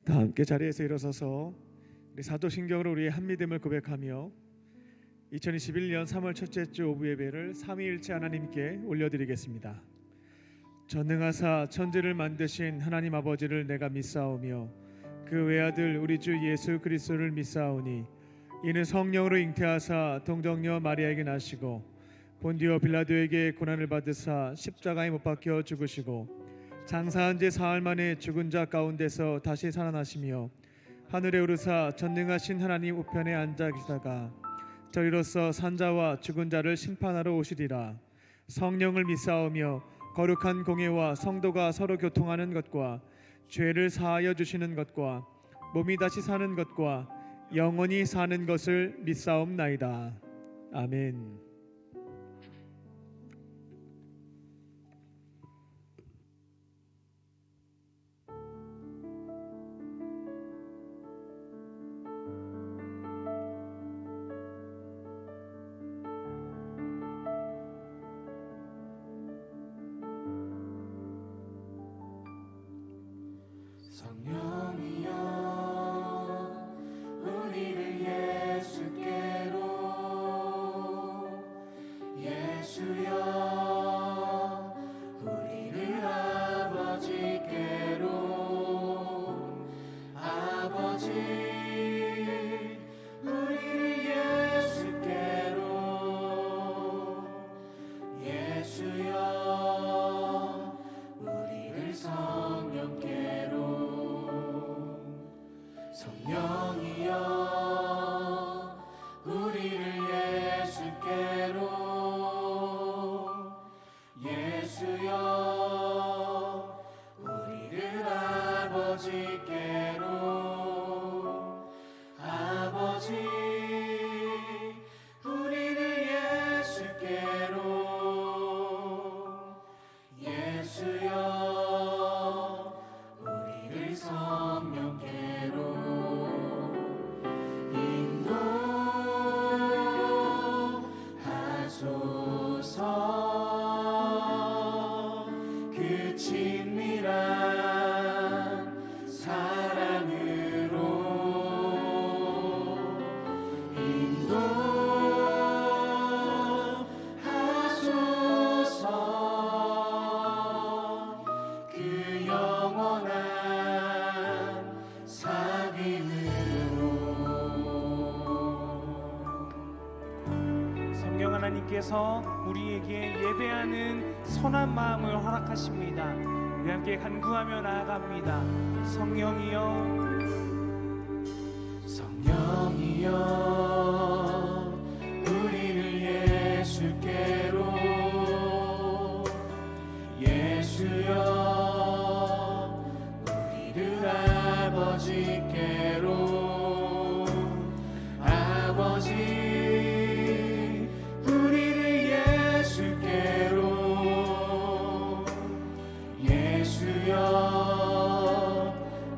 다 함께 자리에서 일어서서 우리 사도신경으로 우리의 한믿음을 고백하며 2021년 3월 첫째 주 오후 예배를 삼위일체 하나님께 올려드리겠습니다. 전능하사 천지를 만드신 하나님 아버지를 내가 믿사오며 그 외아들 우리 주 예수 그리스도를 믿사오니 이는 성령으로 잉태하사 동정녀 마리아에게 나시고 본디오 빌라도에게 고난을 받으사 십자가에 못 박혀 죽으시고 장사한 지 사흘 만에 죽은 자 가운데서 다시 살아나시며 하늘에 오르사 전능하신 하나님 우편에 앉아 계시다가 저희로서 산자와 죽은 자를 심판하러 오시리라. 성령을 믿사오며 거룩한 공예와 성도가 서로 교통하는 것과 죄를 사하여 주시는 것과 몸이 다시 사는 것과 영원히 사는 것을 믿사옵나이다. 아멘. 성령이여 우리를 예수께로 예수여 우리를 아버지께로 아버지 우리를 예수께로 예수여 우리를 성령께로 성령이여 우리를 예수께로 예수여 우리를 아버지께로 아버지 우리를 예수께로 예수여 우리를 성령께로 인도하소서 그 친밀한 사랑으로 인도하소서 그 영원한 사귐으로 성령 하나님께서 우리에게 예배하는 선한 마음을 허락하십니다. 우리 함께 간구하며 나아갑니다. 성령이여 성령이여 우리를 예수께로 예수여 우리를 아버지께로 아버지 우리를 예수께로 예수여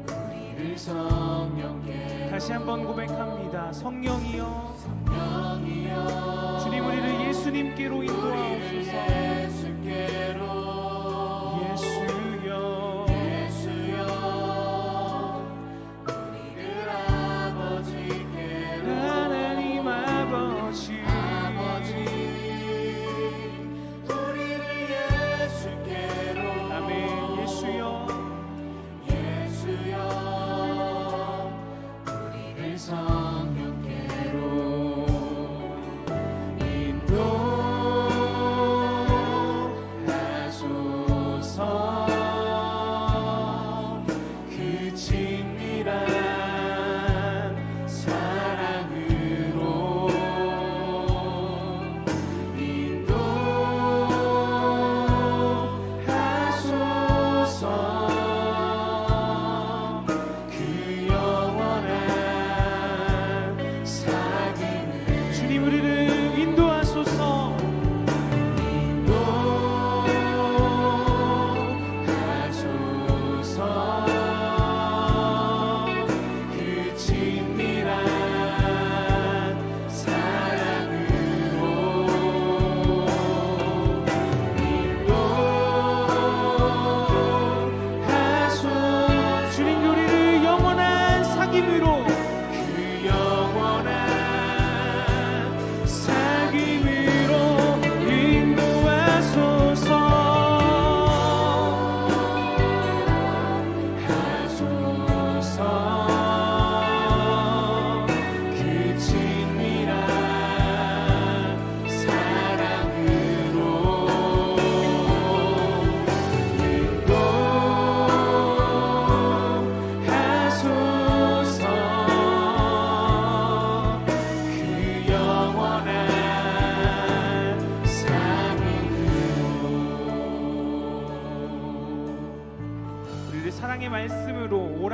우리를 성령께로 다시 한번 고백합니다. 성령이여 성령이여 주님 우리를 예수님께로 인도하옵소서. 예수께로 예수여 예수여 우리를 아버지께로 하나님 아버지 아버지 우리를 예수께로 아멘. 예수여 예수여 우리를 성령께로 인도하소서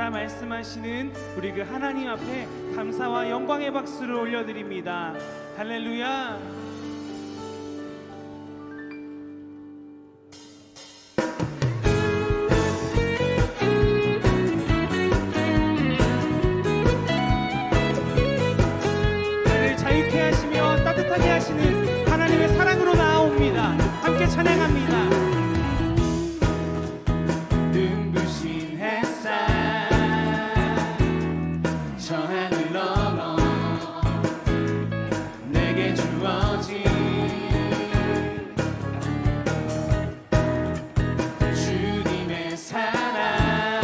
인도하라 말씀하시는 우리 그 하나님 앞에 감사와 영광의 박수를 올려드립니다. 할렐루야. 나를 자유케 하시며 따뜻하게 하시는 하나님의 사랑으로 나아옵니다. 함께 찬양합니다. 눈부신 햇살 저 하늘 넘어 내게 주어진 주님의 사랑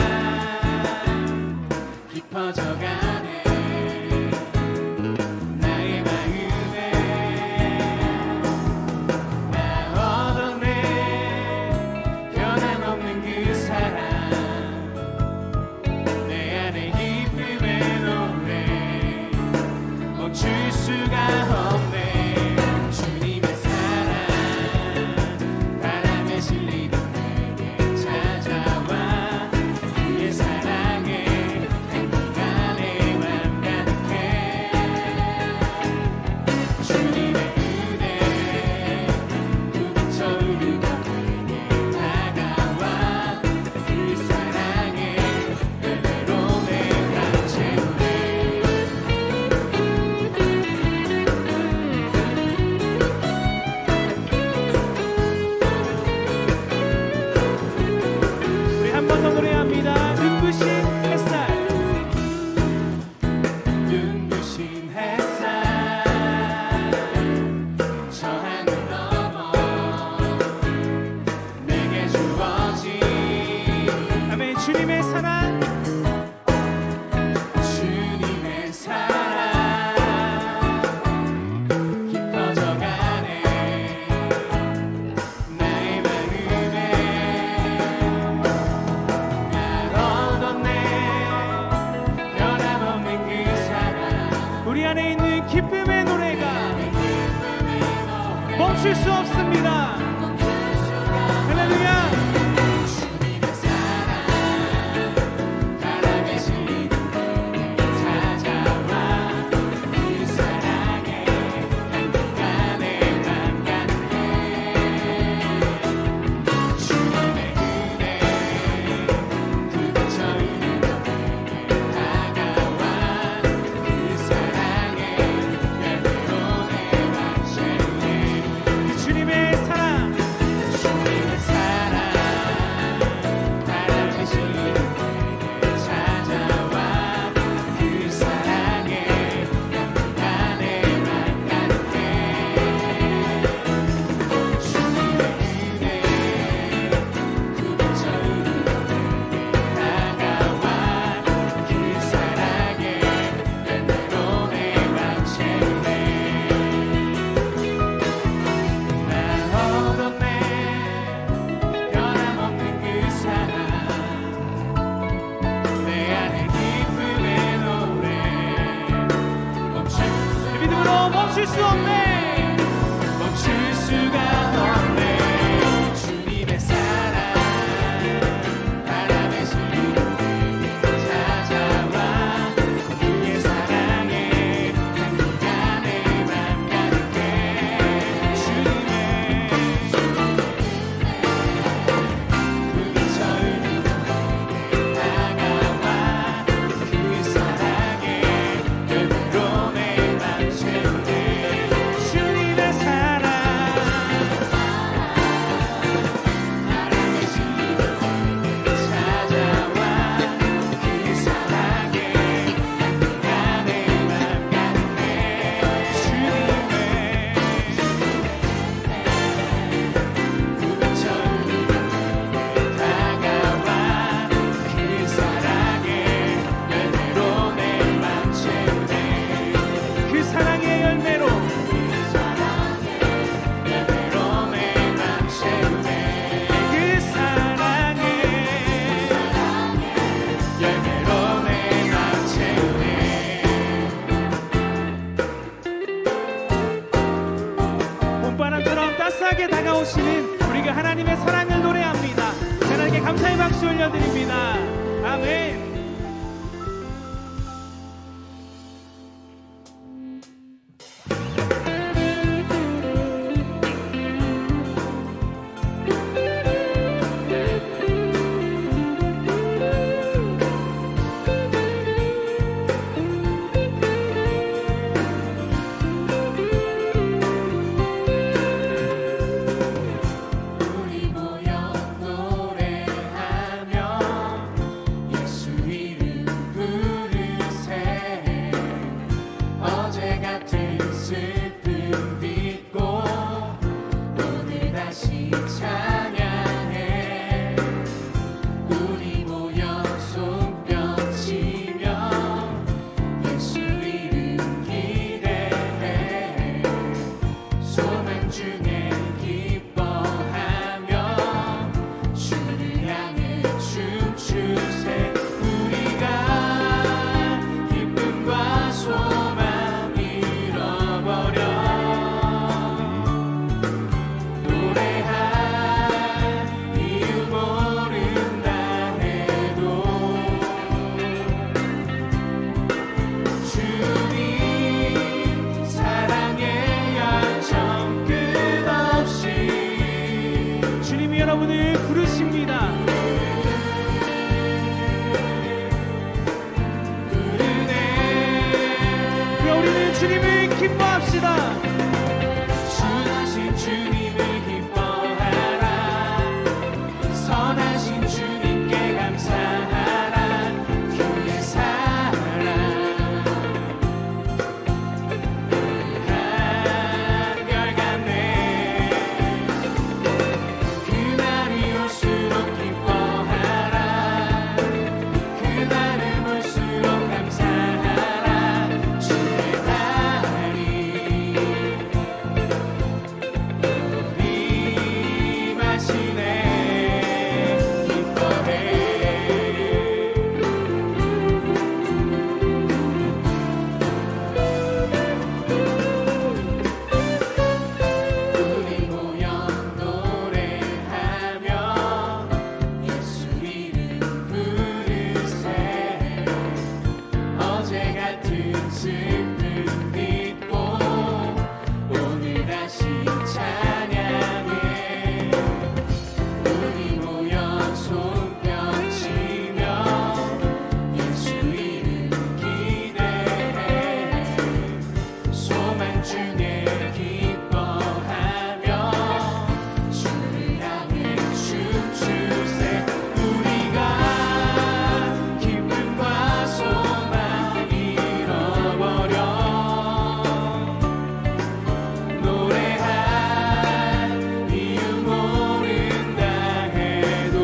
깊어져가네 나의 마음에 나 얻어내 변함없는 그 사랑 내 안에 기쁨의 노래 멈출 수가 없네 주님의 사랑 바람에 실리듯 내게 찾아와 그의 사랑에 향기가 내 맘 가득해 주님의 은혜 부비쳐 흐르고 내게 다가와 그 사랑에 열매로 내가 채우네 우리 한 번 더 노래합니다. 눈부신 햇살. 눈부신 햇살 저 하늘 넘어 내게 주어진 아멘. 주님의 사랑 주님의 사랑 깊어져가네 나의 마음에 날 얻어내 변함없는 그 사랑 우리 안에 있는 기쁨의 노래가 멈출 수 없습니다. 할렐루야. 주님의 사랑 바람에 실리는 내게 찾아와 그 사랑에 향기가 내 맘 가득해 주님의 은혜 부비쳐 흐르고 내게 다가와 그 사랑에 열매로 내가 채우네 주님의 사랑 주님의 사랑 바람에 실리는 내게 찾아와 그 사랑에 향기가 내 맘 가득해 주님의 은혜 부비쳐 흐르고 내게 다가와 그 사랑에 열매로 내가 채우네 나 얻어내 변함없는 그 사랑 내 안에 기쁨의 노래 멈출 수 믿음으로 멈출 수 없네. 멈출 수가 없네 주님의 사랑 바람에 실리는 내게 찾아와 그의 사랑에 향기가 내 맘 가득해 주님의 부비쳐 흐르고 내게 다가와 그 사랑에 열매로 내 맘 채우네 주님의 사랑 바람에 실리는 내게 찾아와 그 사랑에 향기가 내 맘 가득해 주님의 부비쳐 흐르고 내게 다가와 그 사랑에 열매로 내 맘 채우네 그 사랑의 열매로 열매로 내 맘 채우네 그 사랑의 열매로 내 맘 채우네 봄바람처럼 따스하게 다가오시는 우리 그 하나님의 사랑을 노래합니다. 하나님께 감사의 박수 올려드립니다. 아멘. 기뻐합시다. 선하신 주님을 기뻐하라. 선하신 주님께 감사하라. 그의 사랑 한결같네. 그날이 올수록 기뻐하라. 그날을 볼수록 감사하라. 주의 날이 우리 마시네. 기뻐해. 우리 모여 노래하며 예수 이름 부르세. 어제 같은 슬픔 잊고 오늘 다시 찬양해. 우리 모여 손뼉치며 예수 이름 기대해. 소망 중에 기뻐하며 주를 향해 춤추세. 우리가 기쁨과 소망 잃어버려 노래할 이유 모른다 해도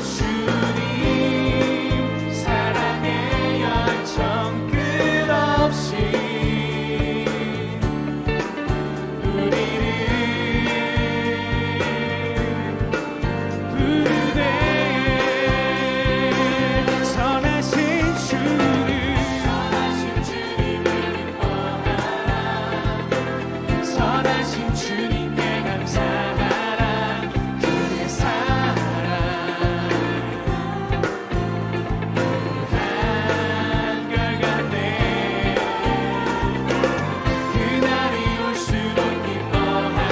주님 사랑의 열정 끝없이 우리를 부르네. 선하신 주님을 기뻐하라. 선하신 주님께 감사하라. 그의 사랑 한결같네. 그날이 올수록 기뻐하라.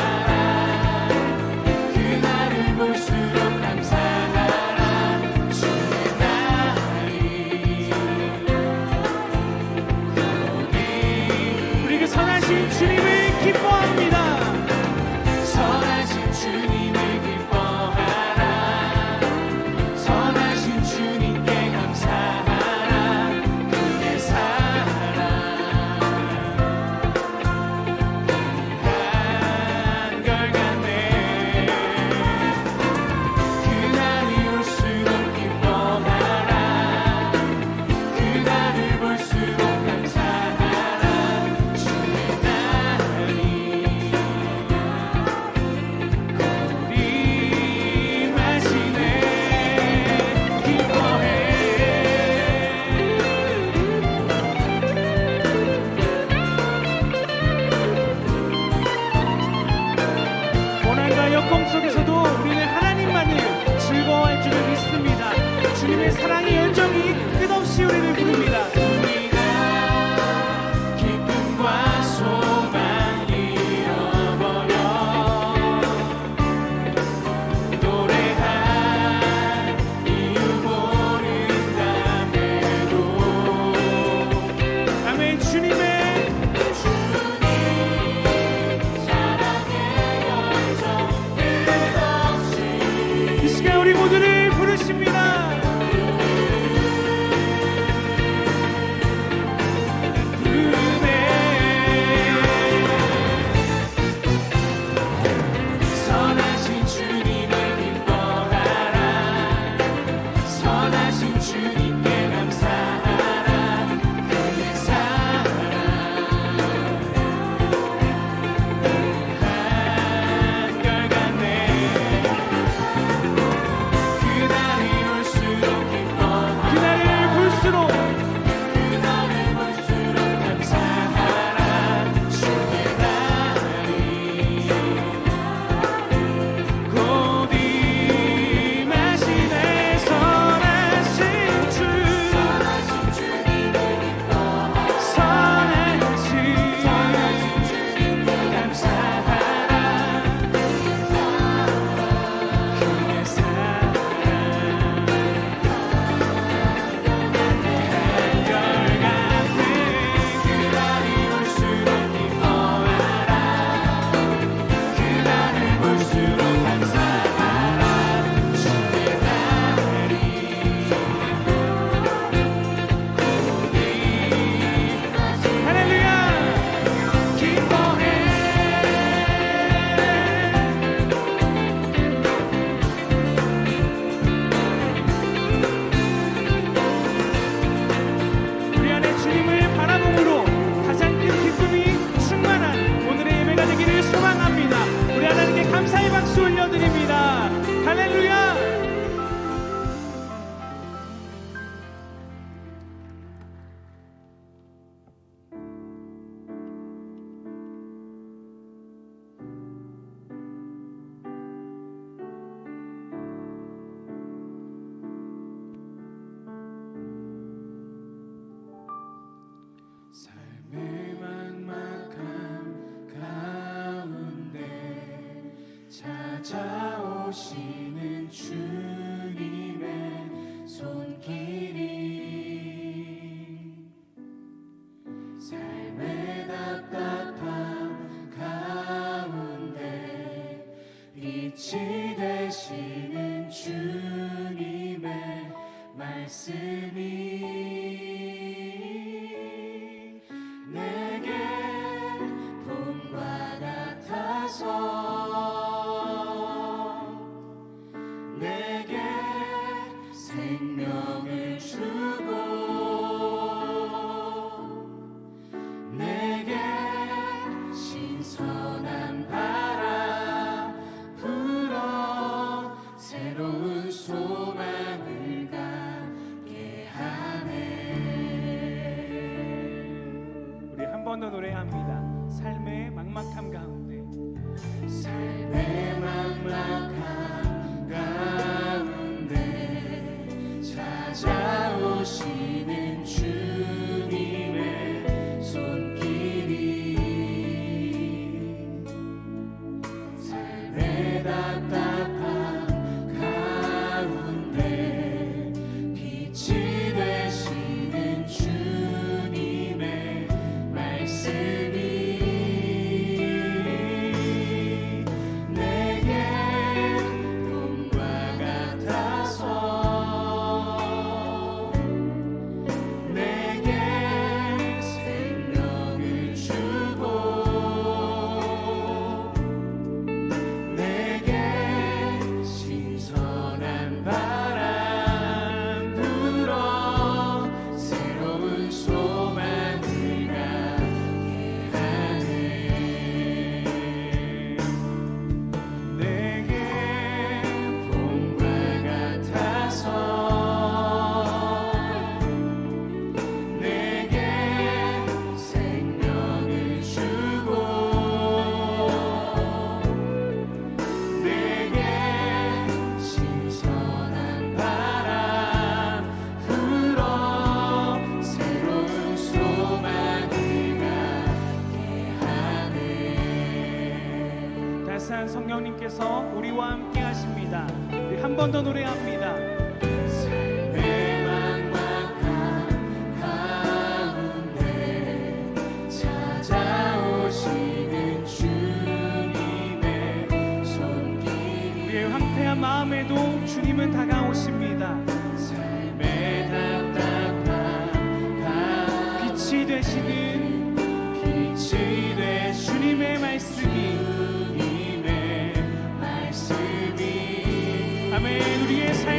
그날을 볼수록 감사하라. 주의 날이 우리 그 선하신 주님을 기뻐합니다. 선하신 주님을 기뻐하라. 선하신 주님께 감사하라. 그의 사랑 한결같네. 그날이 올수록 기뻐하라. 그날을 볼수록 감사하라. 주의 날이 우리 마시네. 기뻐해. 고난과 역경 속에서도 우리는 하나님만을 즐거워할 줄을 믿습니다. 주님의 사랑의 열정이 끝없이 우리를 부릅니다. 우리가 기쁨과 소망 잃어버려 노래할 이유 모른다 해도 아멘. 주님의 사랑의 열정 끝없이 이 시간 우리 모두를 부르십니다. 우리를 말씀이 내게 봄과 같아서 내게 생명을 주고 내게 신선한 바람 불어 새로운 소망을 갖게 하네. 우리 한 번 더 노래합니다. 삶의 막막함 가운데 삶의 막막함 가운데 찾아오시는 주님의 손길이 삶의 답답함 가운데 빛이 되시는 주님의 말씀이 내게 봄과 같아서 내게 생명을 주고 내게 신선한 바람 불어 새로운 소망을 갖게 하네. 내게 봄과 같아서 내게 생명을 주고 내게 신선한 바람 불어 새로운 소망을 갖게 하네. 따스한 성령님께서 우리와 함께 하십니다. 우리 한 번 더 노래합니다. 삶의 막막함 가운데 찾아오시는 주님의 손길이 우리의 황폐한 마음에도 주님은 다가오십니다. 삶의 답답함 빛이 되시는 빛이 되신 주님의 말씀이 주님의 말씀이 아멘. 우리의 삶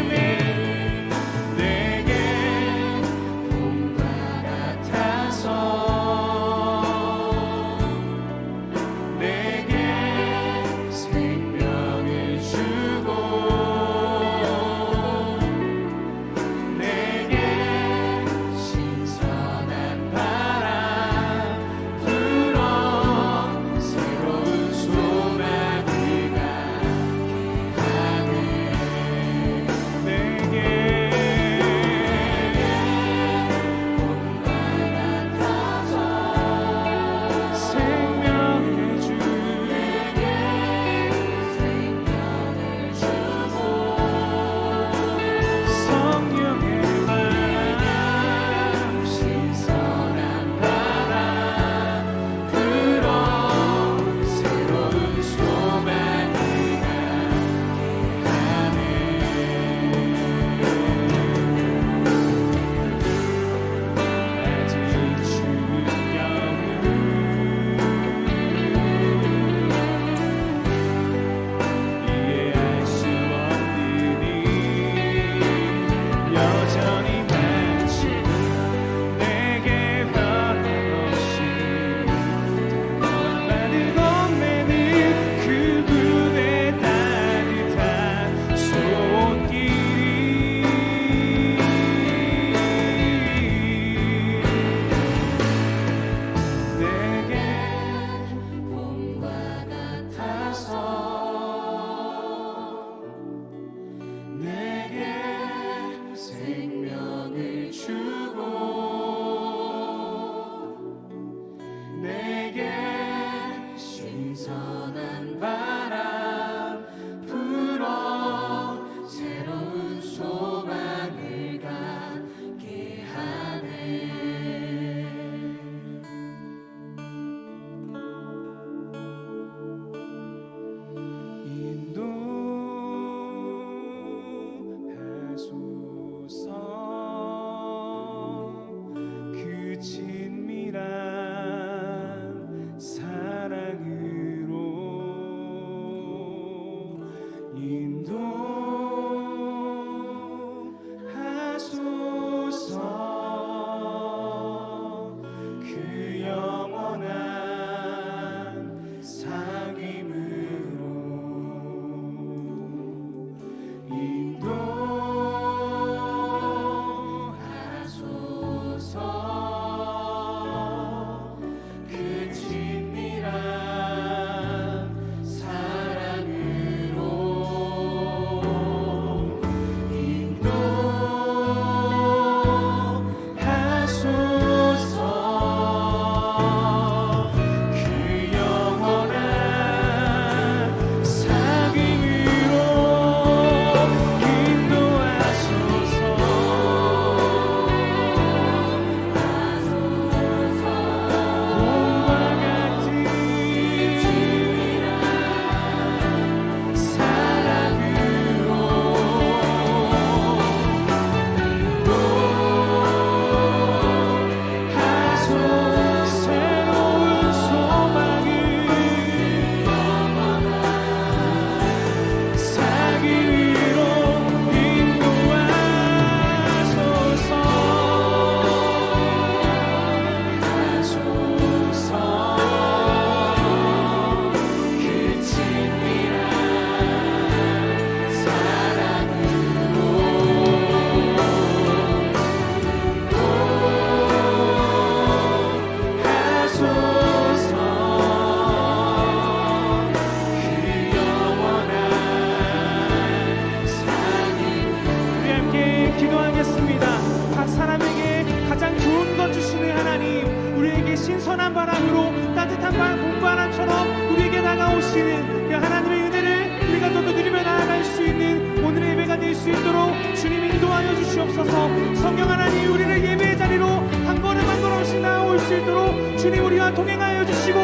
신선한 바람으로 따뜻한 봄바람처럼 우리에게 다가오시는 그 하나님의 은혜를 우리가 더 누리며 나아갈 수 있는 오늘의 예배가 될 수 있도록 주님 인도하여 주시옵소서. 성령 하나님, 우리를 예배의 자리로 한 걸음 한 걸음씩 나아올 수 있도록 주님 우리와 동행하여 주시고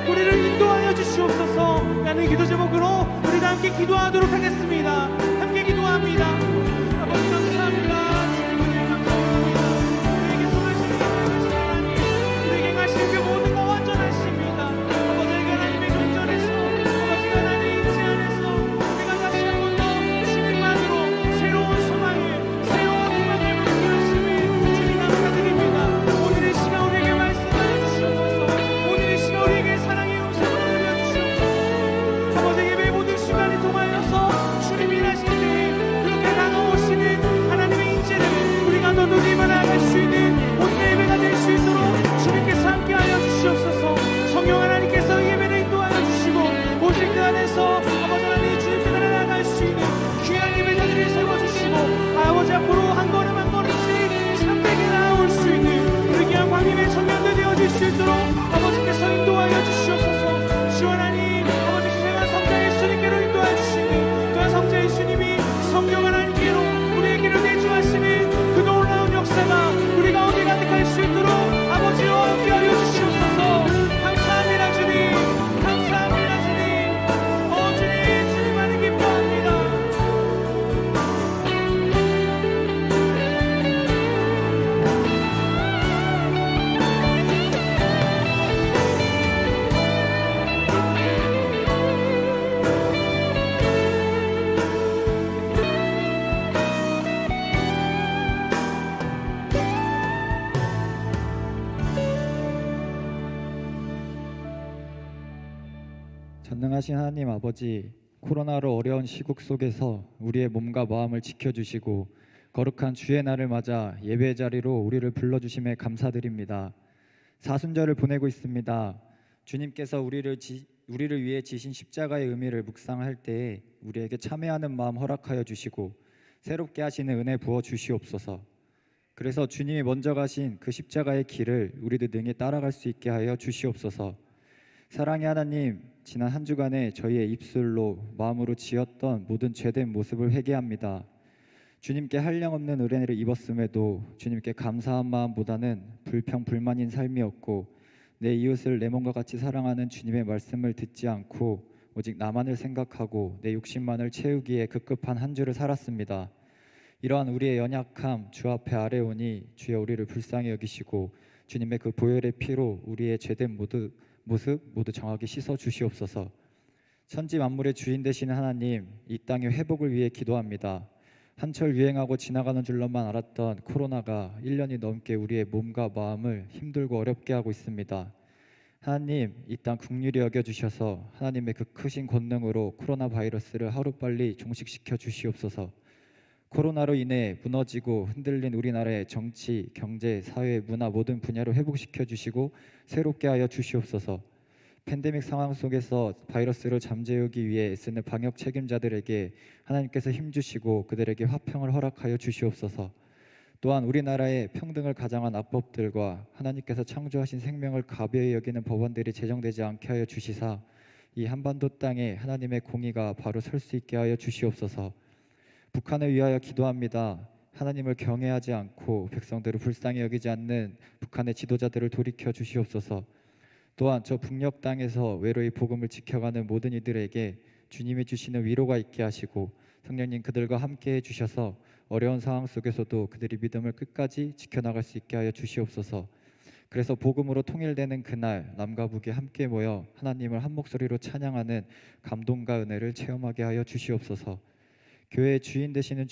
우리를 인도하여 주시옵소서. 라는 기도 제목으로 우리 다 함께 기도하도록 하겠습니다. 함께 기도합니다. 아버지 감사합니다. 주님 은혜 감사합니다. 우리에게 성하시는 하나님, 우리에게 행하시는 그 모든 거 완전하십니다. 아버지 하나님의 존전에서, 아버지 하나님의 인체 안에서 우리가 다시 한 번 더 주님만으로 새로운 소망을, 새로운 희망을 갖게 하심을 주님 감사드립니다. 오늘의 시간 우리에게 말씀하여 주시옵소서. 오늘의 시간 우리에게 사랑의 음성을 들려주시옵소서. 아버지 예배의 모든 순간을 통하여서 주님이 일하실 때 그렇게 다가오시는 하나님의 인재를 우리가 더 누리며 나아갈 수 있는 오늘의 예배가 될 수 있도록 주님께서 함께하여 주시옵소서. 성령 하나님께서 예배를 인도하여 주시고 오직 그 안에서 아버지 하나님 주님 뜻대로 나아갈 수 있는 귀한 예배자들을 세워주시고 아버지 앞으로 한 걸음 한 걸음씩 참되게 나아올 수 있는 우리 귀한 광림의 청년들 되어질 수 있도록 아버지께서 인도하여 주시옵소서. 주 하나님, 아버지 신령한 성자 예수님께로 인도하여 주시는 그 성자 예수님이 성령 하나님께로 우리에게로 내주하시는 그 놀라운 역사가 우리 가운데 가득할 수 있도록 아버지와 함께하여 주시옵소서. 감사합니다 주님, 감사합니다 주님. 주님, 주님만을 기뻐합니다. 전능하신 하나님 아버지, 코로나로 어려운 시국 속에서 우리의 몸과 마음을 지켜주시고 거룩한 주의 날을 맞아 예배 자리로 우리를 불러주심에 감사드립니다. 사순절을 보내고 있습니다. 주님께서 우리를 위해 지신 십자가의 의미를 묵상할 때에 우리에게 참회하는 마음 허락하여 주시고 새롭게 하시는 은혜 부어 주시옵소서. 그래서 주님이 먼저 가신 그 십자가의 길을 우리들 능히 따라갈 수 있게 하여 주시옵소서. 사랑의 하나님, 지난 한 주간에 저희의 입술로 마음으로 지었던 모든 죄된 모습을 회개합니다. 주님께 한량없는 은혜를 입었음에도 주님께 감사한 마음보다는 불평 불만인 삶이었고 내 이웃을 내 몸과 같이 사랑하는 주님의 말씀을 듣지 않고 오직 나만을 생각하고 내 욕심만을 채우기에 급급한 한 주를 살았습니다. 이러한 우리의 연약함 주 앞에 아뢰오니 주여 우리를 불쌍히 여기시고 주님의 그 보혈의 피로 우리의 죄된 모습 모두 정확히 씻어 주시옵소서. 천지 만물의 주인 되시는 하나님, 이 땅의 회복을 위해 기도합니다. 한철 유행하고 지나가는 줄로만 알았던 코로나가 1년이 넘게 우리의 몸과 마음을 힘들고 어렵게 하고 있습니다. 하나님, 이 땅 긍휼히 여겨주셔서 하나님의 그 크신 권능으로 코로나 바이러스를 하루빨리 종식시켜 주시옵소서. 코로나로 인해 무너지고 흔들린 우리나라의 정치, 경제, 사회, 문화 모든 분야를 회복시켜 주시고 새롭게 하여 주시옵소서. 팬데믹 상황 속에서 바이러스를 잠재우기 위해 애쓰는 방역 책임자들에게 하나님께서 힘주시고 그들에게 화평을 허락하여 주시옵소서. 또한 우리나라의 평등을 가장한 악법들과 하나님께서 창조하신 생명을 가벼이 여기는 법안들이 제정되지 않게 하여 주시사 이 한반도 땅에 하나님의 공의가 바로 설 수 있게 하여 주시옵소서. 북한을 위하여 기도합니다. 하나님을 경외하지 않고 백성들을 불쌍히 여기지 않는 북한의 지도자들을 돌이켜 주시옵소서. 또한 저 북녘 땅에서 외로이 복음을 지켜가는 모든 이들에게 주님이 주시는 위로가 있게 하시고 성령님 그들과 함께 해주셔서 어려운 상황 속에서도 그들이 믿음을 끝까지 지켜나갈 수 있게 하여 주시옵소서. 그래서 복음으로 통일되는 그날 남과 북이 함께 모여 하나님을 한 목소리로 찬양하는 감동과 은혜를 체험하게 하여 주시옵소서. 교회의 주인 되시는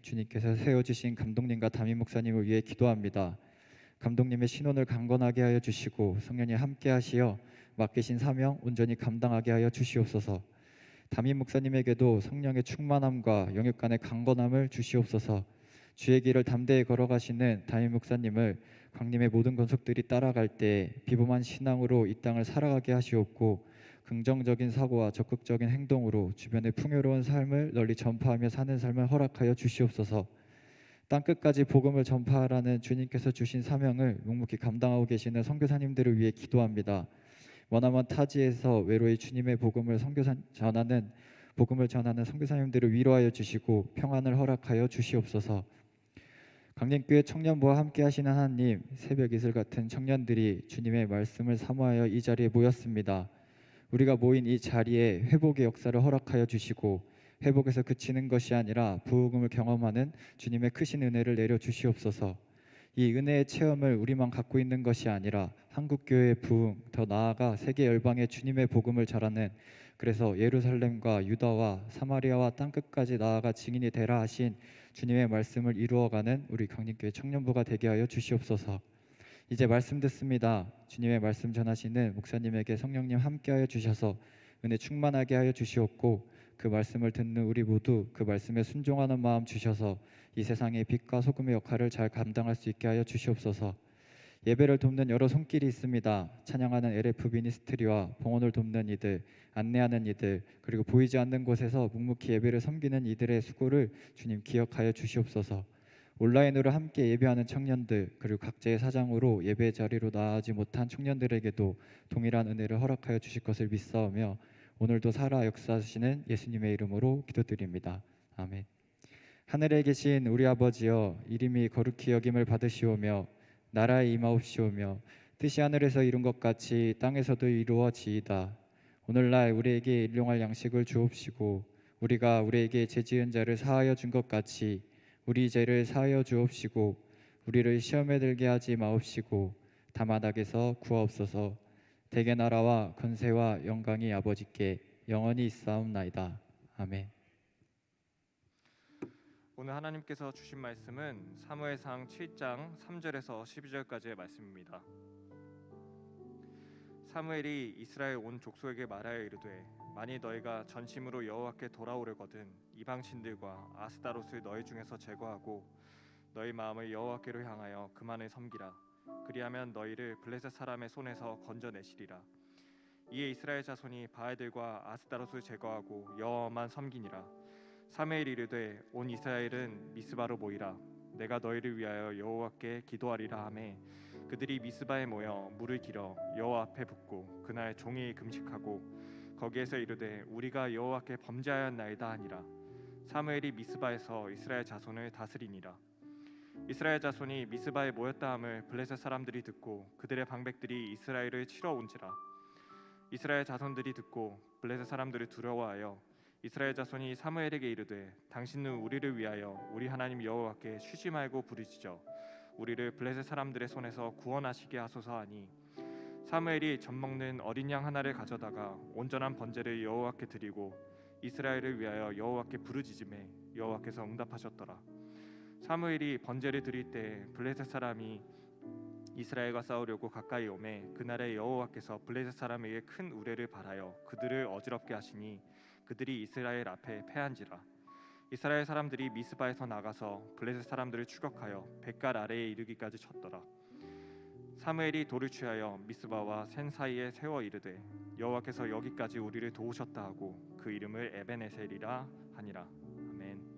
주님께서 세워주신 감독님과 담임 목사님을 위해 기도합니다. 감독님의 신원을 강건하게 하여 주시고 성령님 함께 하시어 맡기신 사명 온전히 감당하게 하여 주시옵소서. 담임 목사님에게도 성령의 충만함과 영육 간의 강건함을 주시옵소서. 주의 길을 담대히 걸어가시는 담임 목사님을 광림의 모든 권속들이 따라갈 때 비범한 신앙으로 이 땅을 살아가게 하시옵고 긍정적인 사고와 적극적인 행동으로 주변의 풍요로운 삶을 널리 전파하며 사는 삶을 허락하여 주시옵소서. 땅끝까지 복음을 전파하라는 주님께서 주신 사명을 묵묵히 감당하고 계시는 선교사님들을 위해 기도합니다. 머나먼 타지에서 외로이 주님의 복음을 전하는 선교사님들을 위로하여 주시고 평안을 허락하여 주시옵소서. 강림교회 청년부와 함께 하시는 하나님, 새벽 이슬 같은 청년들이 주님의 말씀을 사모하여 이 자리에 모였습니다. 우리가 모인 이 자리에 회복의 역사를 허락하여 주시고 회복에서 그치는 것이 아니라 부흥을 경험하는 주님의 크신 은혜를 내려 주시옵소서. 이 은혜의 체험을 우리만 갖고 있는 것이 아니라 한국교회의 부흥, 더 나아가 세계 열방의 주님의 복음을 전하는, 그래서 예루살렘과 유다와 사마리아와 땅끝까지 나아가 증인이 되라 하신 주님의 말씀을 이루어가는 우리 강림교회 청년부가 되게 하여 주시옵소서. 이제 말씀 듣습니다. 주님의 말씀 전하시는 목사님에게 성령님 함께하여 주셔서 은혜 충만하게 하여 주시옵고, 그 말씀을 듣는 우리 모두 그 말씀에 순종하는 마음 주셔서 이 세상의 빛과 소금의 역할을 잘 감당할 수 있게 하여 주시옵소서. 예배를 돕는 여러 손길이 있습니다. 찬양하는 LF 미니스트리와 봉헌을 돕는 이들, 안내하는 이들, 그리고 보이지 않는 곳에서 묵묵히 예배를 섬기는 이들의 수고를 주님 기억하여 주시옵소서. 온라인으로 함께 예배하는 청년들, 그리고 각자의 사정으로 예배 자리로 나아가지 못한 청년들에게도 동일한 은혜를 허락하여 주실 것을 믿사오며 오늘도 살아 역사하시는 예수님의 이름으로 기도드립니다. 아멘. 하늘에 계신 우리 아버지여, 이름이 거룩히 여김을 받으시오며 나라에 임하옵시오며 뜻이 하늘에서 이룬 것 같이 땅에서도 이루어지이다. 오늘날 우리에게 일용할 양식을 주옵시고 우리가 우리에게 죄 지은 자를 사하여 준 것 같이 우리 죄를 사하여 주옵시고 우리를 시험에 들게 하지 마옵시고 다만 악에서 구하옵소서. 대개 나라와 권세와 영광이 아버지께 영원히 있사옵나이다. 아멘. 오늘 하나님께서 주신 말씀은 사무엘상 7장 3절에서 12절까지의 말씀입니다. 사무엘이 이스라엘 온 족속에게 말하여 이르되, 만일 너희가 전심으로 여호와께 돌아오려거든 이방 신들과 아스타롯을 너희 중에서 제거하고 너희 마음을 여호와께로 향하여 그만을 섬기라. 그리하면 너희를 블레셋 사람의 손에서 건져내시리라. 이에 이스라엘 자손이 바알들과 아스타롯을 제거하고 여호와만 섬기니라. 사무엘이 이르되, 온 이스라엘은 미스바로 모이라. 내가 너희를 위하여 여호와께 기도하리라 하매 그들이 미스바에 모여 물을 길어 여호와 앞에 붓고 그날 종일 금식하고 거기에서 이르되 우리가 여호와께 범죄하였나이다 하니라. 사무엘이 미스바에서 이스라엘 자손을 다스리니라. 이스라엘 자손이 미스바에 모였다 함을 블레셋 사람들이 듣고 그들의 방백들이 이스라엘을 치러 온지라. 이스라엘 자손들이 듣고 블레셋 사람들을 두려워하여 이스라엘 자손이 사무엘에게 이르되, 당신은 우리를 위하여 우리 하나님 여호와께 쉬지 말고 부르짖어 우리를 블레셋 사람들의 손에서 구원하시게 하소서 하니, 사무엘이 젖 먹는 어린 양 하나를 가져다가 온전한 번제를 여호와께 드리고 이스라엘을 위하여 여호와께 부르짖음에 여호와께서 응답하셨더라. 사무엘이 번제를 드릴 때 블레셋 사람이 이스라엘과 싸우려고 가까이 오매 그날에 여호와께서 블레셋 사람에게 큰 우레를 발하여 그들을 어지럽게 하시니 그들이 이스라엘 앞에 패한지라. 이스라엘 사람들이 미스바에서 나가서 블레셋 사람들을 추격하여 뱃갈 아래에 이르기까지 쳤더라. 사무엘이 돌을 취하여 미스바와 센 사이에 세워 이르되, 여호와께서 여기까지 우리를 도우셨다 하고 그 이름을 에벤에셀이라 하니라. 아멘.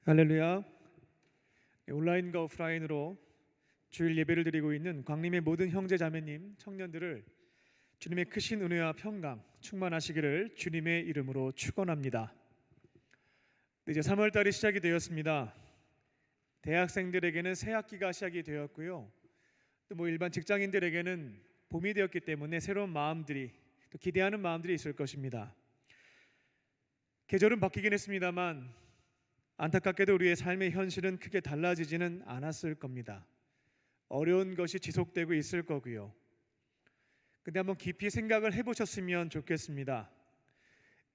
할렐루야. 온라인과 오프라인으로 주일 예배를 드리고 있는 광림의 모든 형제 자매님, 청년들을 주님의 크신 은혜와 평강 충만하시기를 주님의 이름으로 축원합니다. 이제 3월 달이 시작이 되었습니다. 대학생들에게는 새 학기가 시작이 되었고요. 또 일반 직장인들에게는 봄이 되었기 때문에 새로운 마음들이, 또 기대하는 마음들이 있을 것입니다. 계절은 바뀌긴 했습니다만 안타깝게도 우리의 삶의 현실은 크게 달라지지는 않았을 겁니다. 어려운 것이 지속되고 있을 거고요. 근데 한번 깊이 생각을 해보셨으면 좋겠습니다.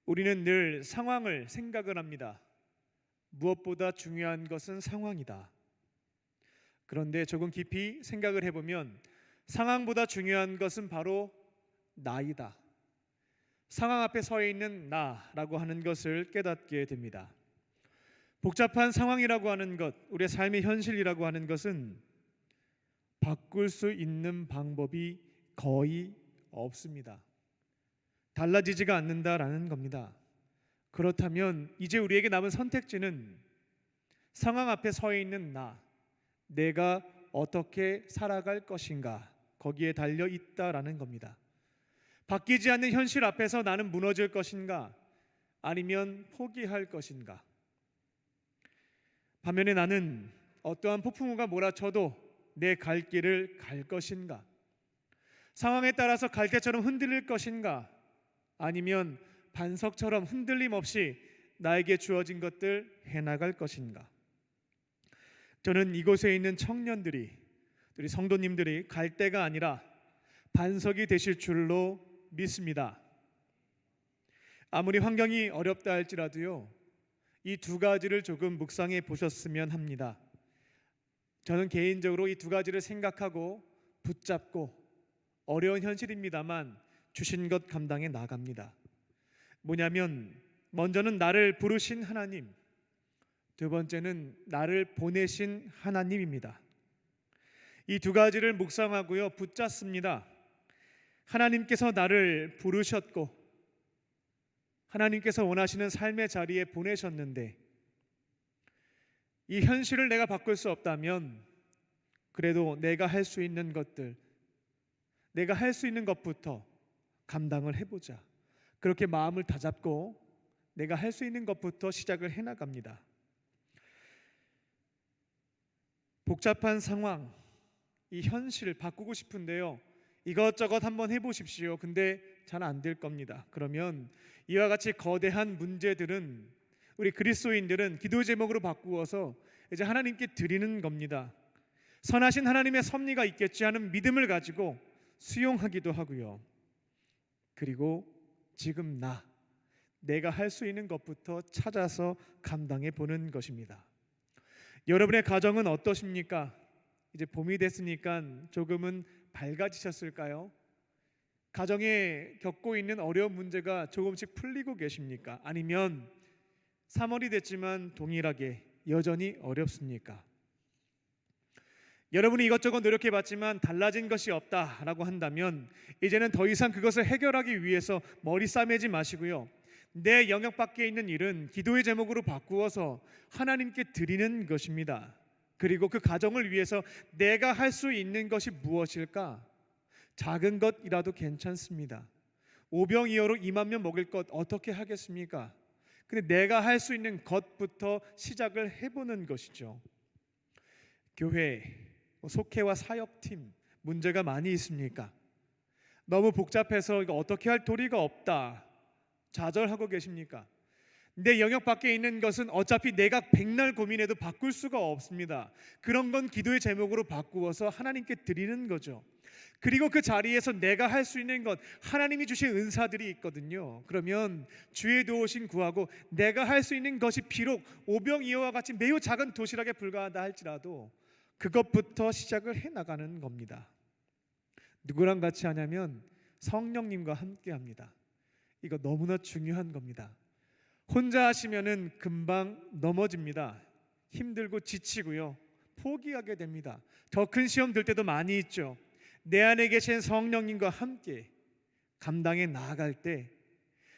우리는 늘 상황을 생각을 합니다. 무엇보다 중요한 것은 상황이다. 그런데 조금 깊이 생각을 해보면 상황보다 중요한 것은 바로 나이다. 상황 앞에 서 있는 나라고 하는 것을 깨닫게 됩니다. 복잡한 상황이라고 하는 것, 우리의 삶의 현실이라고 하는 것은 바꿀 수 있는 방법이 거의 없습니다. 달라지지가 않는다라는 겁니다. 그렇다면 이제 우리에게 남은 선택지는 상황 앞에 서 있는 나, 내가 어떻게 살아갈 것인가, 거기에 달려 있다라는 겁니다. 바뀌지 않는 현실 앞에서 나는 무너질 것인가, 아니면 포기할 것인가. 반면에 나는 어떠한 폭풍우가 몰아쳐도 내 갈 길을 갈 것인가, 상황에 따라서 갈대처럼 흔들릴 것인가, 아니면 반석처럼 흔들림 없이 나에게 주어진 것들 해나갈 것인가. 저는 이곳에 있는 청년들이, 우리 성도님들이 갈대가 아니라 반석이 되실 줄로 믿습니다. 아무리 환경이 어렵다 할지라도요, 이 두 가지를 조금 묵상해 보셨으면 합니다. 저는 개인적으로 이 두 가지를 생각하고 붙잡고 어려운 현실입니다만 주신 것 감당해 나갑니다. 뭐냐면 먼저는 나를 부르신 하나님, 두 번째는 나를 보내신 하나님입니다. 이 두 가지를 묵상하고요, 붙잡습니다. 하나님께서 나를 부르셨고 하나님께서 원하시는 삶의 자리에 보내셨는데 이 현실을 내가 바꿀 수 없다면 그래도 내가 할 수 있는 것들, 내가 할 수 있는 것부터 감당을 해보자. 그렇게 마음을 다잡고 내가 할 수 있는 것부터 시작을 해나갑니다. 복잡한 상황, 이 현실을 바꾸고 싶은데요, 이것저것 한번 해보십시오. 근데 잘 안 될 겁니다. 그러면 이와 같이 거대한 문제들은 우리 그리스도인들은 기도 제목으로 바꾸어서 이제 하나님께 드리는 겁니다. 선하신 하나님의 섭리가 있겠지 하는 믿음을 가지고 수용하기도 하고요. 그리고 지금 내가 할 수 있는 것부터 찾아서 감당해 보는 것입니다. 여러분의 가정은 어떠십니까? 이제 봄이 됐으니까 조금은 밝아지셨을까요? 가정에 겪고 있는 어려운 문제가 조금씩 풀리고 계십니까? 아니면 3월이 됐지만 동일하게 여전히 어렵습니까? 여러분이 이것저것 노력해봤지만 달라진 것이 없다라고 한다면 이제는 더 이상 그것을 해결하기 위해서 머리 싸매지 마시고요, 내 영역 밖에 있는 일은 기도의 제목으로 바꾸어서 하나님께 드리는 것입니다. 그리고 그 가정을 위해서 내가 할 수 있는 것이 무엇일까? 작은 것이라도 괜찮습니다. 오병이어로 2만 명 먹일 것 어떻게 하겠습니까? 근데 내가 할 수 있는 것부터 시작을 해보는 것이죠. 교회, 속회와 사역팀 문제가 많이 있습니까? 너무 복잡해서 이거 어떻게 할 도리가 없다 좌절하고 계십니까? 내 영역 밖에 있는 것은 어차피 내가 백날 고민해도 바꿀 수가 없습니다. 그런 건 기도의 제목으로 바꾸어서 하나님께 드리는 거죠. 그리고 그 자리에서 내가 할 수 있는 것, 하나님이 주신 은사들이 있거든요. 그러면 주의 도우심 구하고 내가 할 수 있는 것이 비록 오병이어와 같이 매우 작은 도시락에 불과하다 할지라도 그것부터 시작을 해나가는 겁니다. 누구랑 같이 하냐면 성령님과 함께 합니다. 이거 너무나 중요한 겁니다. 혼자 하시면은 금방 넘어집니다. 힘들고 지치고요, 포기하게 됩니다. 더 큰 시험 들 때도 많이 있죠. 내 안에 계신 성령님과 함께 감당해 나아갈 때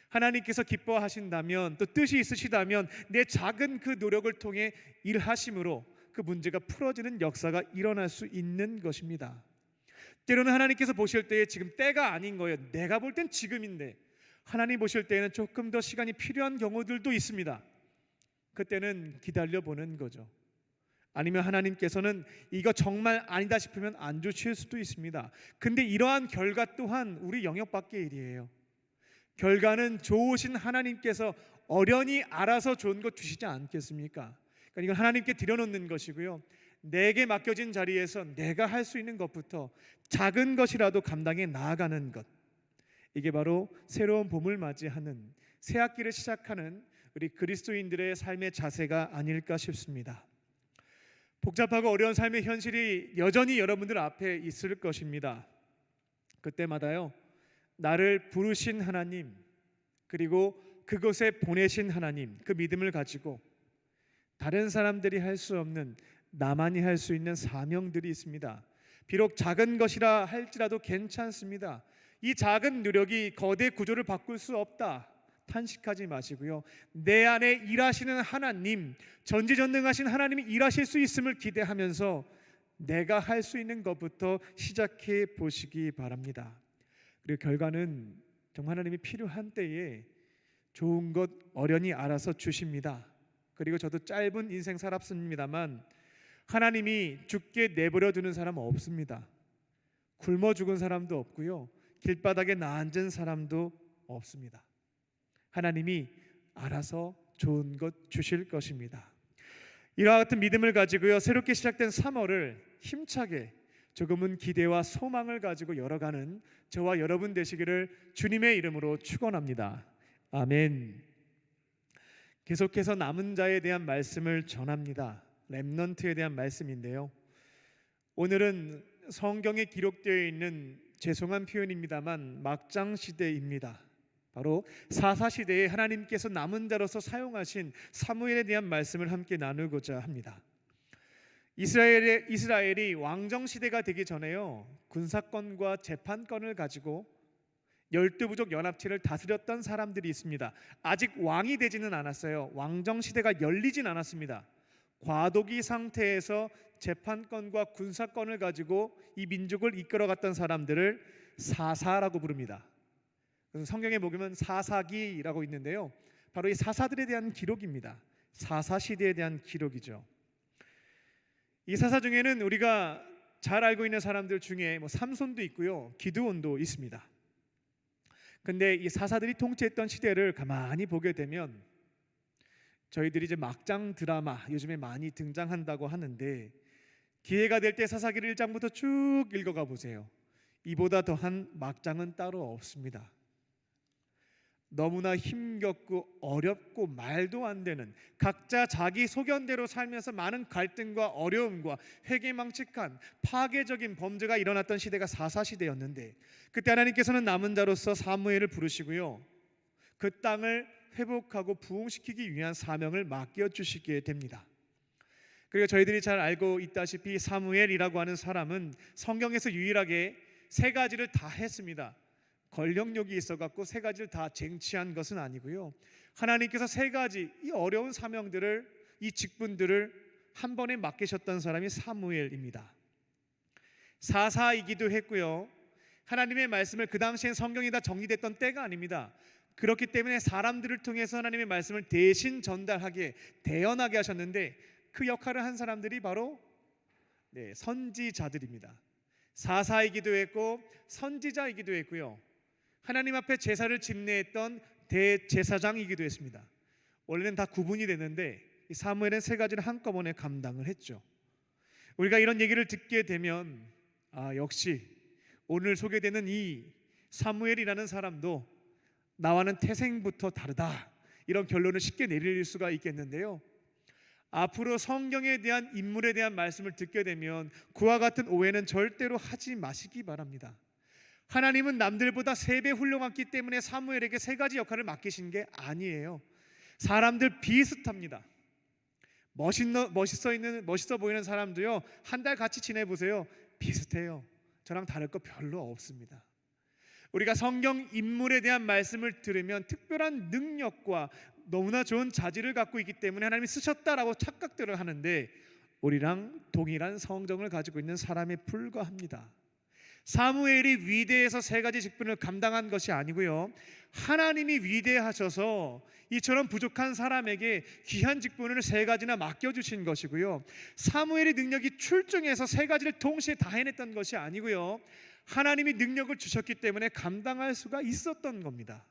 하나님께서 기뻐하신다면, 또 뜻이 있으시다면 내 작은 그 노력을 통해 일하심으로 그 문제가 풀어지는 역사가 일어날 수 있는 것입니다. 때로는 하나님께서 보실 때에 지금 때가 아닌 거예요. 내가 볼 땐 지금인데 하나님 보실 때에는 조금 더 시간이 필요한 경우들도 있습니다. 그때는 기다려 보는 거죠. 아니면 하나님께서는 이거 정말 아니다 싶으면 안 주실 수도 있습니다. 근데 이러한 결과 또한 우리 영역 밖의 일이에요. 결과는 좋으신 하나님께서 어련히 알아서 좋은 것 주시지 않겠습니까? 그러니까 이건 하나님께 드려놓는 것이고요. 내게 맡겨진 자리에서 내가 할 수 있는 것부터 작은 것이라도 감당해 나아가는 것, 이게 바로 새로운 봄을 맞이하는 새 학기를 시작하는 우리 그리스도인들의 삶의 자세가 아닐까 싶습니다. 복잡하고 어려운 삶의 현실이 여전히 여러분들 앞에 있을 것입니다. 그때마다요, 나를 부르신 하나님, 그리고 그곳에 보내신 하나님, 그 믿음을 가지고 다른 사람들이 할 수 없는, 나만이 할 수 있는 사명들이 있습니다. 비록 작은 것이라 할지라도 괜찮습니다. 이 작은 노력이 거대 구조를 바꿀 수 없다, 탄식하지 마시고요. 내 안에 일하시는 하나님, 전지전능하신 하나님이 일하실 수 있음을 기대하면서 내가 할 수 있는 것부터 시작해 보시기 바랍니다. 그리고 결과는 정말 하나님이 필요한 때에 좋은 것 어련히 알아서 주십니다. 그리고 저도 짧은 인생 살았습니다만 하나님이 죽게 내버려 두는 사람은 없습니다. 굶어 죽은 사람도 없고요, 길바닥에 앉은 사람도 없습니다. 하나님이 알아서 좋은 것 주실 것입니다. 이와 같은 믿음을 가지고요, 새롭게 시작된 3월을 힘차게 조금은 기대와 소망을 가지고 열어가는 저와 여러분 되시기를 주님의 이름으로 축원합니다. 아멘. 계속해서 남은 자에 대한 말씀을 전합니다. 렘넌트에 대한 말씀인데요, 오늘은 성경에 기록되어 있는 죄송한 표현입니다만 막장 시대입니다. 바로 사사시대에 하나님께서 남은 자로서 사용하신 사무엘에 대한 말씀을 함께 나누고자 합니다. 이스라엘이 왕정시대가 되기 전에요, 군사권과 재판권을 가지고 12부족 연합체를 다스렸던 사람들이 있습니다. 아직 왕이 되지는 않았어요. 왕정시대가 열리진 않았습니다. 과도기 상태에서 재판권과 군사권을 가지고 이 민족을 이끌어갔던 사람들을 사사라고 부릅니다. 그래서 성경에 보면 사사기라고 있는데요, 바로 이 사사들에 대한 기록입니다. 사사시대에 대한 기록이죠. 이 사사 중에는 우리가 잘 알고 있는 사람들 중에 삼손도 있고요, 기드온도 있습니다. 근데 이 사사들이 통치했던 시대를 가만히 보게 되면 저희들이 이제 막장 드라마 요즘에 많이 등장한다고 하는데, 기회가 될 때 사사기를 1장부터 쭉 읽어가 보세요. 이보다 더한 막장은 따로 없습니다. 너무나 힘겹고 어렵고 말도 안 되는, 각자 자기 소견대로 살면서 많은 갈등과 어려움과 회개망측한 파괴적인 범죄가 일어났던 시대가 사사시대였는데, 그때 하나님께서는 남은 자로서 사무엘을 부르시고요, 그 땅을 회복하고 부흥시키기 위한 사명을 맡겨주시게 됩니다. 그리고 저희들이 잘 알고 있다시피 사무엘이라고 하는 사람은 성경에서 유일하게 세 가지를 다 했습니다. 권력력이 있어갖고 세 가지를 다 쟁취한 것은 아니고요, 하나님께서 세 가지 이 어려운 사명들을, 이 직분들을 한 번에 맡기셨던 사람이 사무엘입니다. 사사이기도 했고요, 하나님의 말씀을, 그 당시엔 성경이 다 정리됐던 때가 아닙니다. 그렇기 때문에 사람들을 통해서 하나님의 말씀을 대신 전달하게, 대언하게 하셨는데, 그 역할을 한 사람들이 바로 선지자들입니다. 사사이기도 했고 선지자이기도 했고요, 하나님 앞에 제사를 집례했던 대제사장이기도 했습니다. 원래는 다 구분이 되는데 이 사무엘은 세 가지를 한꺼번에 감당을 했죠. 우리가 이런 얘기를 듣게 되면 역시 오늘 소개되는 이 사무엘이라는 사람도 나와는 태생부터 다르다, 이런 결론을 쉽게 내릴 수가 있겠는데요, 앞으로 성경에 대한 인물에 대한 말씀을 듣게 되면 그와 같은 오해는 절대로 하지 마시기 바랍니다. 하나님은 남들보다 3배 훌륭하기 때문에 사무엘에게 세 가지 역할을 맡기신 게 아니에요. 사람들 비슷합니다. 멋있어 보이는 사람도요, 한 달 같이 지내보세요, 비슷해요. 저랑 다를 거 별로 없습니다. 우리가 성경 인물에 대한 말씀을 들으면 특별한 능력과 너무나 좋은 자질을 갖고 있기 때문에 하나님이 쓰셨다라고 착각들을 하는데 우리랑 동일한 성정을 가지고 있는 사람에 불과합니다. 사무엘이 위대해서 세 가지 직분을 감당한 것이 아니고요, 하나님이 위대하셔서 이처럼 부족한 사람에게 귀한 직분을 세 가지나 맡겨주신 것이고요, 사무엘의 능력이 출중해서 세 가지를 동시에 다 해냈던 것이 아니고요, 하나님이 능력을 주셨기 때문에 감당할 수가 있었던 겁니다.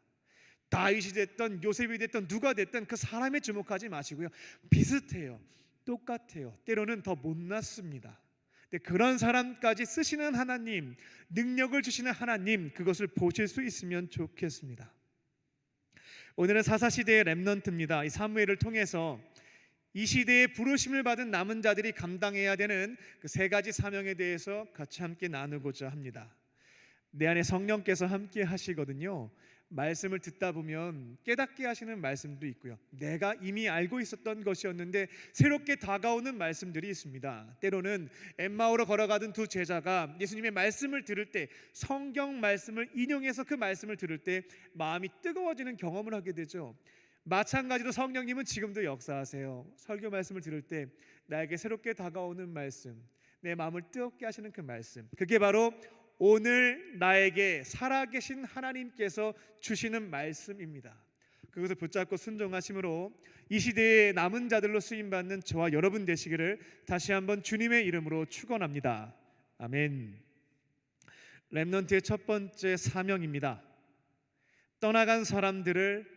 다윗이 됐던 요셉이 됐던 누가 됐든 그 사람에 주목하지 마시고요, 비슷해요, 똑같아요, 때로는 더 못났습니다. 그런 사람까지 쓰시는 하나님, 능력을 주시는 하나님, 그것을 보실 수 있으면 좋겠습니다. 오늘은 사사시대의 렘넌트입니다. 이 사무엘을 통해서 이 시대에 부르심을 받은 남은 자들이 감당해야 되는 그 세 가지 사명에 대해서 같이 함께 나누고자 합니다. 내 안에 성령께서 함께 하시거든요. 말씀을 듣다 보면 깨닫게 하시는 말씀도 있고요, 내가 이미 알고 있었던 것이었는데 새롭게 다가오는 말씀들이 있습니다. 때로는 엠마오로 걸어가던 두 제자가 예수님의 말씀을 들을 때, 성경 말씀을 인용해서 그 말씀을 들을 때 마음이 뜨거워지는 경험을 하게 되죠. 마찬가지로 성령님은 지금도 역사하세요. 설교 말씀을 들을 때 나에게 새롭게 다가오는 말씀, 내 마음을 뜨겁게 하시는 그 말씀, 그게 바로 오늘 나에게 살아계신 하나님께서 주시는 말씀입니다. 그것을 붙잡고 순종하심으로 이 시대의 남은 자들로 쓰임받는 저와 여러분 되시기를 다시 한번 주님의 이름으로 축원합니다. 아멘. 렘넌트의 첫 번째 사명입니다. 떠나간 사람들을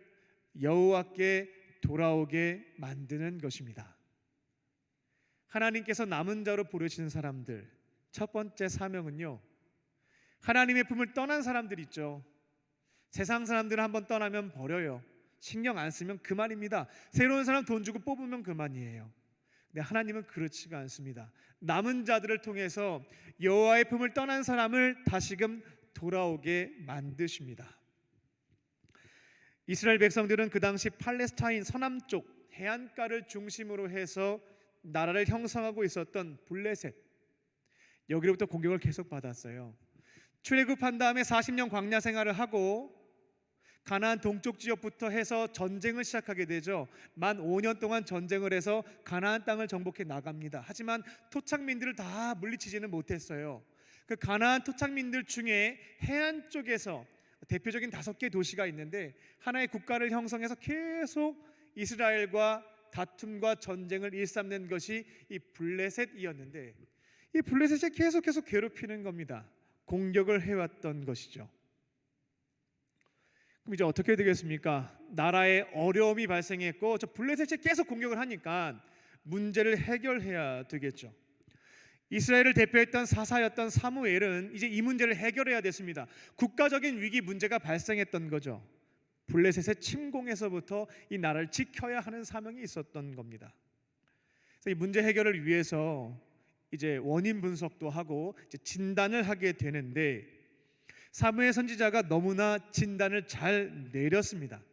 여호와께 돌아오게 만드는 것입니다. 하나님께서 남은 자로 부르시는 사람들, 첫 번째 사명은요, 하나님의 품을 떠난 사람들 있죠. 세상 사람들은 한번 떠나면 버려요. 신경 안 쓰면 그만입니다. 새로운 사람 돈 주고 뽑으면 그만이에요. 근데 하나님은 그렇지가 않습니다. 남은 자들을 통해서 여호와의 품을 떠난 사람을 다시금 돌아오게 만드십니다. 이스라엘 백성들은 그 당시 팔레스타인 서남쪽 해안가를 중심으로 해서 나라를 형성하고 있었던 블레셋, 여기로부터 공격을 계속 받았어요. 출애굽한 다음에 40년 광야 생활을 하고 가나안 동쪽 지역부터 해서 전쟁을 시작하게 되죠. 만 5년 동안 전쟁을 해서 가나안 땅을 정복해 나갑니다. 하지만 토착민들을 다 물리치지는 못했어요. 그 가나안 토착민들 중에 해안 쪽에서 대표적인 5개 도시가 있는데 하나의 국가를 형성해서 계속 이스라엘과 다툼과 전쟁을 일삼는 것이 이 블레셋이었는데, 이 블레셋이 계속 괴롭히는 겁니다. 공격을 해왔던 것이죠. 그럼 이제 어떻게 되겠습니까? 나라에 어려움이 발생했고 저 블레셋이 계속 공격을 하니까 문제를 해결해야 되겠죠. 이스라엘을 대표했던 사사였던 사무엘은 이제 이 문제를 해결해야 됐습니다. 국가적인 위기 문제가 발생했던 거죠. 블레셋의 침공에서부터 이 나라를 지켜야 하는 사명이 있었던 겁니다. 그래서 이 문제 해결을 위해서 이제 원인 분석도 하고 이제 진단을 하게 되는데, 사무엘 선지자가 너무나 진단을 잘 내렸습니다.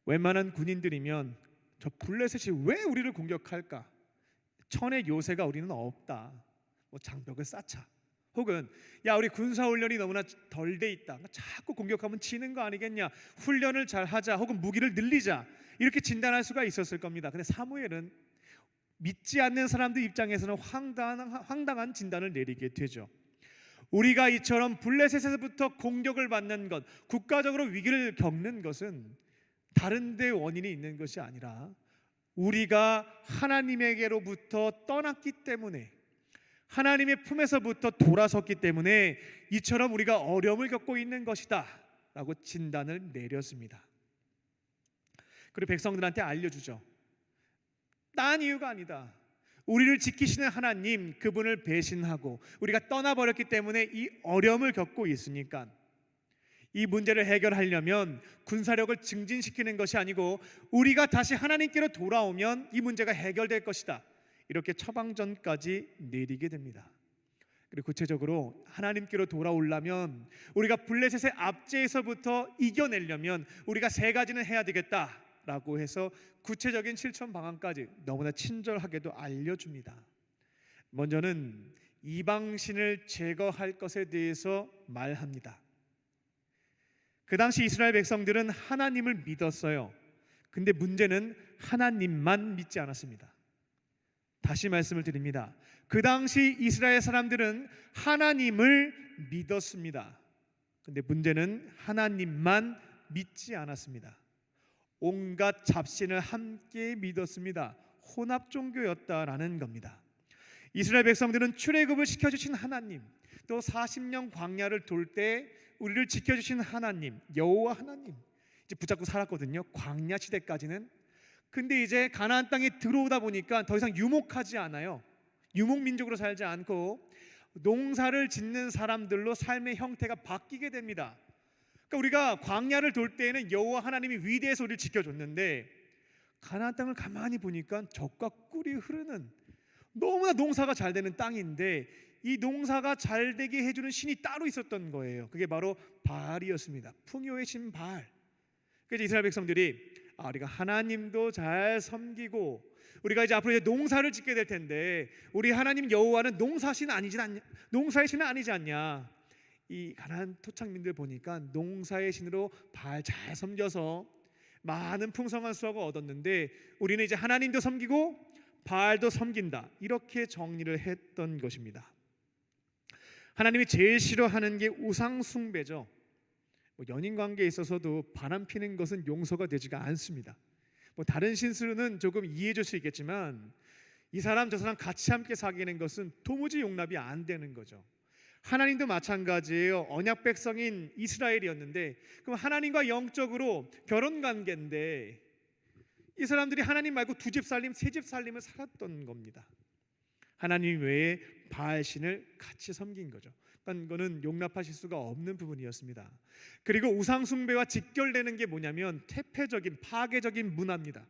웬만한 군인들이면 저 블레셋이 왜 우리를 공격할까? 천의 요새가 우리는 없다. 뭐 장벽을 쌓자. 혹은 야, 우리 군사훈련이 너무나 덜 돼 있다. 자꾸 공격하면 지는 거 아니겠냐. 훈련을 잘 하자. 혹은 무기를 늘리자. 이렇게 진단할 수가 있었을 겁니다. 근데 사무엘은 믿지 않는 사람들 입장에서는 황당한 진단을 내리게 되죠. 우리가 이처럼 블레셋에서부터 공격을 받는 것, 국가적으로 위기를 겪는 것은 다른 데 원인이 있는 것이 아니라 우리가 하나님에게로부터 떠났기 때문에, 하나님의 품에서부터 돌아섰기 때문에 이처럼 우리가 어려움을 겪고 있는 것이다 라고 진단을 내렸습니다. 그리고 백성들한테 알려주죠. 딴 이유가 아니다. 우리를 지키시는 하나님, 그분을 배신하고 우리가 떠나버렸기 때문에 이 어려움을 겪고 있으니까 이 문제를 해결하려면 군사력을 증진시키는 것이 아니고 우리가 다시 하나님께로 돌아오면 이 문제가 해결될 것이다. 이렇게 처방전까지 내리게 됩니다. 그리고 구체적으로 하나님께로 돌아오려면, 우리가 블레셋의 압제에서부터 이겨내려면 우리가 3가지는 해야 되겠다라고 해서 구체적인 실천 방안까지 너무나 친절하게도 알려줍니다. 먼저는 이방신을 제거할 것에 대해서 말합니다. 그 당시 이스라엘 백성들은 하나님을 믿었어요. 근데 문제는 하나님만 믿지 않았습니다. 다시 말씀을 드립니다. 그 당시 이스라엘 사람들은 하나님을 믿었습니다. 근데 문제는 하나님만 믿지 않았습니다. 온갖 잡신을 함께 믿었습니다. 혼합 종교였다라는 겁니다. 이스라엘 백성들은 출애굽을 시켜주신 하나님, 또 40년 광야를 돌 때 우리를 지켜주신 하나님, 여호와 하나님 이제 붙잡고 살았거든요. 광야 시대까지는. 근데 이제 가나안 땅에 들어오다 보니까 더 이상 유목하지 않아요. 유목민족으로 살지 않고 농사를 짓는 사람들로 삶의 형태가 바뀌게 됩니다. 그러니까 우리가 광야를 돌 때에는 여호와 하나님이 위대해서 우리를 지켜줬는데 가나안 땅을 가만히 보니까 젖과 꿀이 흐르는 너무나 농사가 잘 되는 땅인데 이 농사가 잘 되게 해주는 신이 따로 있었던 거예요. 그게 바로 바알이었습니다. 풍요의 신 바알. 그래서 이스라엘 백성들이 우리가 하나님도 잘 섬기고 우리가 이제 앞으로 이제 농사를 짓게 될 텐데 우리 하나님 여호와는 농사의 신은 아니지 않냐. 이 가나안 토착민들 보니까 농사의 신으로 바알 잘 섬겨서 많은 풍성한 수확을 얻었는데 우리는 이제 하나님도 섬기고 바알도 섬긴다, 이렇게 정리를 했던 것입니다. 하나님이 제일 싫어하는 게 우상 숭배죠. 연인 관계에 있어서도 바람 피는 것은 용서가 되지가 않습니다. 다른 신수는 조금 이해해 줄 수 있겠지만 이 사람 저 사람 같이 함께 사귀는 것은 도무지 용납이 안 되는 거죠. 하나님도 마찬가지예요. 언약 백성인 이스라엘이었는데 그럼 하나님과 영적으로 결혼 관계인데 이 사람들이 하나님 말고 두 집 살림, 세 집 살림을 살았던 겁니다. 하나님 외에 바알 신을 같이 섬긴 거죠. 그러니까 이거는 용납하실 수가 없는 부분이었습니다. 그리고 우상 숭배와 직결되는 게 뭐냐면 퇴폐적인 파괴적인 문화입니다.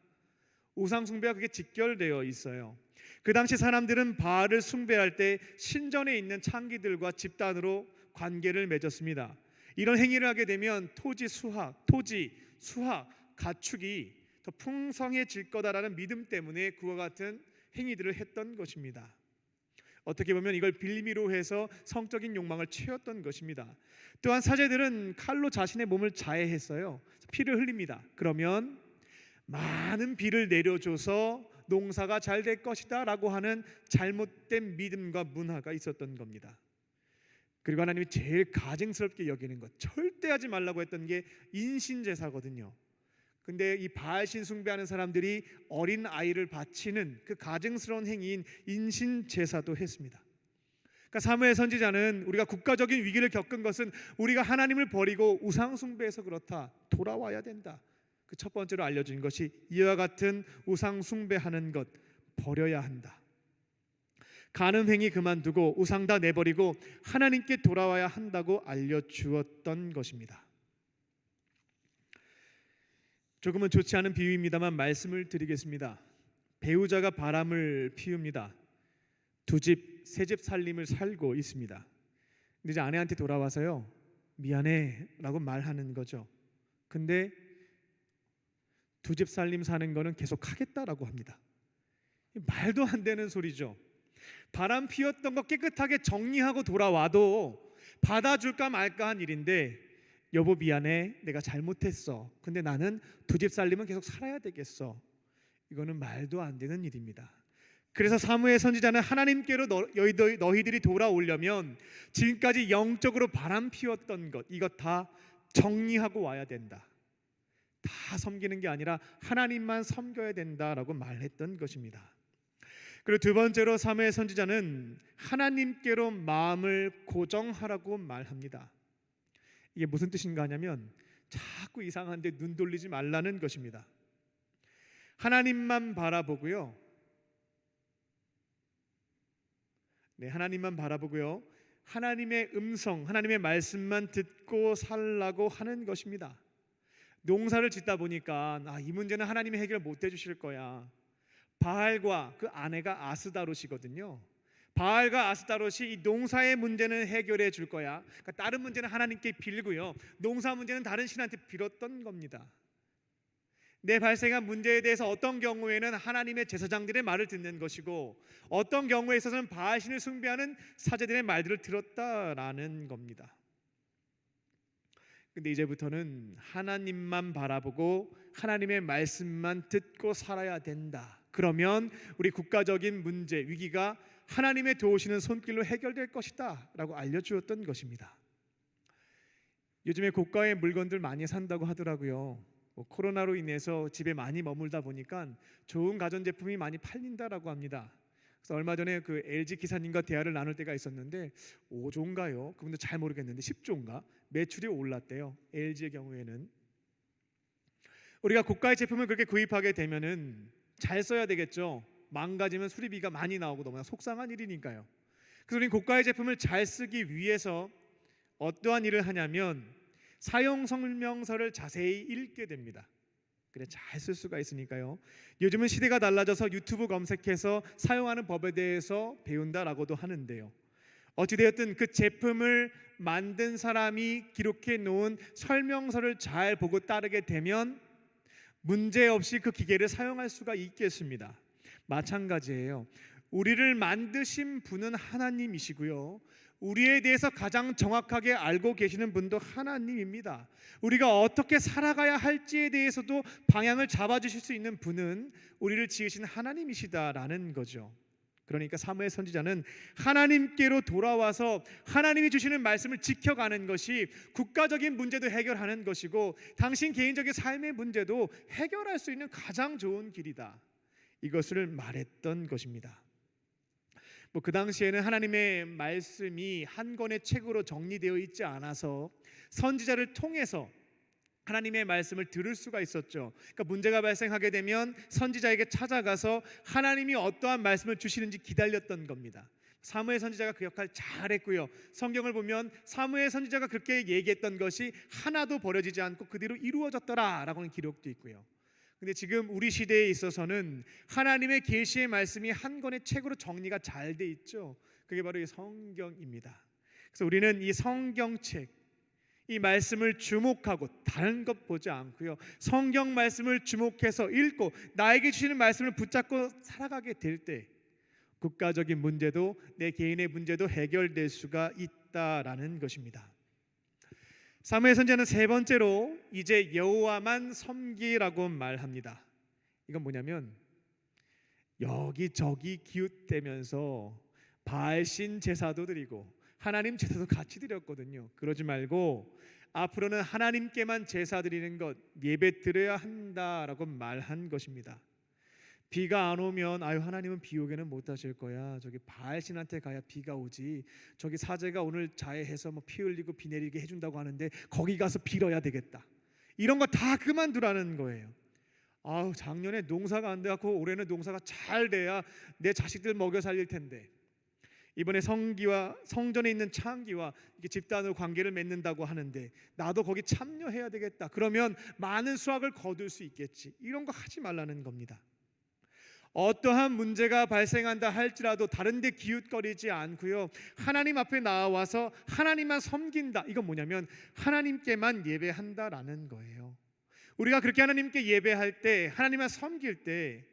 우상 숭배와 그게 직결되어 있어요. 그 당시 사람들은 바알을 숭배할 때 신전에 있는 창기들과 집단으로 관계를 맺었습니다. 이런 행위를 하게 되면 토지, 수확, 가축이 더 풍성해질 거다라는 믿음 때문에 그와 같은 행위들을 했던 것입니다. 어떻게 보면 이걸 빌미로 해서 성적인 욕망을 채웠던 것입니다. 또한 사제들은 칼로 자신의 몸을 자해했어요. 피를 흘립니다. 그러면 많은 비를 내려줘서 농사가 잘 될 것이다 라고 하는 잘못된 믿음과 문화가 있었던 겁니다. 그리고 하나님이 제일 가증스럽게 여기는 것, 절대 하지 말라고 했던 게 인신제사거든요. 근데 이 바알신 숭배하는 사람들이 어린 아이를 바치는 그 가증스러운 행위인 인신제사도 했습니다. 그러니까 사무엘 선지자는 우리가 국가적인 위기를 겪은 것은 우리가 하나님을 버리고 우상 숭배해서 그렇다, 돌아와야 된다. 그 첫 번째로 알려준 것이 이와 같은 우상 숭배하는 것 버려야 한다. 간음 행위 그만두고 우상 다 내버리고 하나님께 돌아와야 한다고 알려주었던 것입니다. 조금은 좋지 않은 비유입니다만 말씀을 드리겠습니다. 배우자가 바람을 피웁니다. 두 집, 세 집 살림을 살고 있습니다. 근데 이제 아내한테 돌아와서요, 미안해 라고 말하는 거죠. 근데 두 집 살림 사는 거는 계속 하겠다라고 합니다. 말도 안 되는 소리죠. 바람 피웠던 거 깨끗하게 정리하고 돌아와도 받아줄까 말까 한 일인데, 여보 미안해, 내가 잘못했어. 근데 나는 두 집 살림은 계속 살아야 되겠어. 이거는 말도 안 되는 일입니다. 그래서 사무엘 선지자는 하나님께로 너희들이 돌아오려면 지금까지 영적으로 바람 피웠던 것, 이것 다 정리하고 와야 된다. 다 섬기는 게 아니라 하나님만 섬겨야 된다라고 말했던 것입니다. 그리고 두 번째로 사무엘 선지자는 하나님께로 마음을 고정하라고 말합니다. 이게 무슨 뜻인가 하냐면 자꾸 이상한데 눈 돌리지 말라는 것입니다. 하나님만 바라보고요. 하나님만 바라보고요. 하나님의 음성, 하나님의 말씀만 듣고 살라고 하는 것입니다. 농사를 짓다 보니까 이 문제는 하나님이 해결 못 해주실 거야. 바알과 그 아내가 아스다롯이거든요. 바알과 아스다롯이 이 농사의 문제는 해결해 줄 거야. 그러니까 다른 문제는 하나님께 빌고요, 농사 문제는 다른 신한테 빌었던 겁니다. 내 발생한 문제에 대해서 어떤 경우에는 하나님의 제사장들의 말을 듣는 것이고 어떤 경우에 있어서는 바알신을 숭배하는 사제들의 말들을 들었다라는 겁니다. 근데 이제부터는 하나님만 바라보고 하나님의 말씀만 듣고 살아야 된다. 그러면 우리 국가적인 문제, 위기가 하나님의 도우시는 손길로 해결될 것이다 라고 알려주었던 것입니다. 요즘에 고가의 물건들 많이 산다고 하더라고요. 코로나로 인해서 집에 많이 머물다 보니까 좋은 가전제품이 많이 팔린다라고 합니다. 그래서 얼마 전에 그 LG 기사님과 대화를 나눌 때가 있었는데 5조인가요? 그분도 잘 모르겠는데 10조인가? 매출이 올랐대요. LG의 경우에는. 우리가 고가의 제품을 그렇게 구입하게 되면은 잘 써야 되겠죠. 망가지면 수리비가 많이 나오고 너무나 속상한 일이니까요. 그래서 우리는 고가의 제품을 잘 쓰기 위해서 어떠한 일을 하냐면 사용 설명서를 자세히 읽게 됩니다. 그래 잘 쓸 수가 있으니까요. 요즘은 시대가 달라져서 유튜브 검색해서 사용하는 법에 대해서 배운다라고도 하는데요. 어찌되었든 그 제품을 만든 사람이 기록해 놓은 설명서를 잘 보고 따르게 되면 문제없이 그 기계를 사용할 수가 있겠습니다. 마찬가지예요. 우리를 만드신 분은 하나님이시고요. 우리에 대해서 가장 정확하게 알고 계시는 분도 하나님입니다. 우리가 어떻게 살아가야 할지에 대해서도 방향을 잡아주실 수 있는 분은 우리를 지으신 하나님이시다라는 거죠. 그러니까 사무엘 선지자는 하나님께로 돌아와서 하나님이 주시는 말씀을 지켜가는 것이 국가적인 문제도 해결하는 것이고 당신 개인적인 삶의 문제도 해결할 수 있는 가장 좋은 길이다. 이것을 말했던 것입니다. 그 당시에는 하나님의 말씀이 한 권의 책으로 정리되어 있지 않아서 선지자를 통해서 하나님의 말씀을 들을 수가 있었죠. 그러니까 문제가 발생하게 되면 선지자에게 찾아가서 하나님이 어떠한 말씀을 주시는지 기다렸던 겁니다. 사무엘 선지자가 그 역할 잘했고요. 성경을 보면 사무엘 선지자가 그렇게 얘기했던 것이 하나도 버려지지 않고 그대로 이루어졌더라라고는 기록도 있고요. 근데 지금 우리 시대에 있어서는 하나님의 계시의 말씀이 한 권의 책으로 정리가 잘 돼 있죠. 그게 바로 이 성경입니다. 그래서 우리는 이 성경책, 이 말씀을 주목하고 다른 것 보지 않고요. 성경 말씀을 주목해서 읽고 나에게 주시는 말씀을 붙잡고 살아가게 될 때 국가적인 문제도 내 개인의 문제도 해결될 수가 있다라는 것입니다. 사무엘 선지자는 세 번째로 이제 여호와만 섬기라고 말합니다. 이건 뭐냐면 여기저기 기웃대면서 바알신 제사도 드리고 하나님 제사도 같이 드렸거든요. 그러지 말고 앞으로는 하나님께만 제사 드리는 것 예배 드려야 한다라고 말한 것입니다. 비가 안 오면 아유 하나님은 비 오게는 못 하실 거야. 저기 바알신한테 가야 비가 오지. 저기 사제가 오늘 자해해서 뭐 피 흘리고 비 내리게 해준다고 하는데 거기 가서 빌어야 되겠다. 이런 거 다 그만두라는 거예요. 아우 작년에 농사가 안 돼갖고 올해는 농사가 잘 돼야 내 자식들 먹여 살릴 텐데 이번에 성기와 성전에 있는 창기와 이렇게 집단으로 관계를 맺는다고 하는데 나도 거기 참여해야 되겠다. 그러면 많은 수확을 거둘 수 있겠지. 이런 거 하지 말라는 겁니다. 어떠한 문제가 발생한다 할지라도 다른 데 기웃거리지 않고요. 하나님 앞에 나와서 하나님만 섬긴다. 이건 뭐냐면 하나님께만 예배한다라는 거예요. 우리가 그렇게 하나님께 예배할 때 하나님만 섬길 때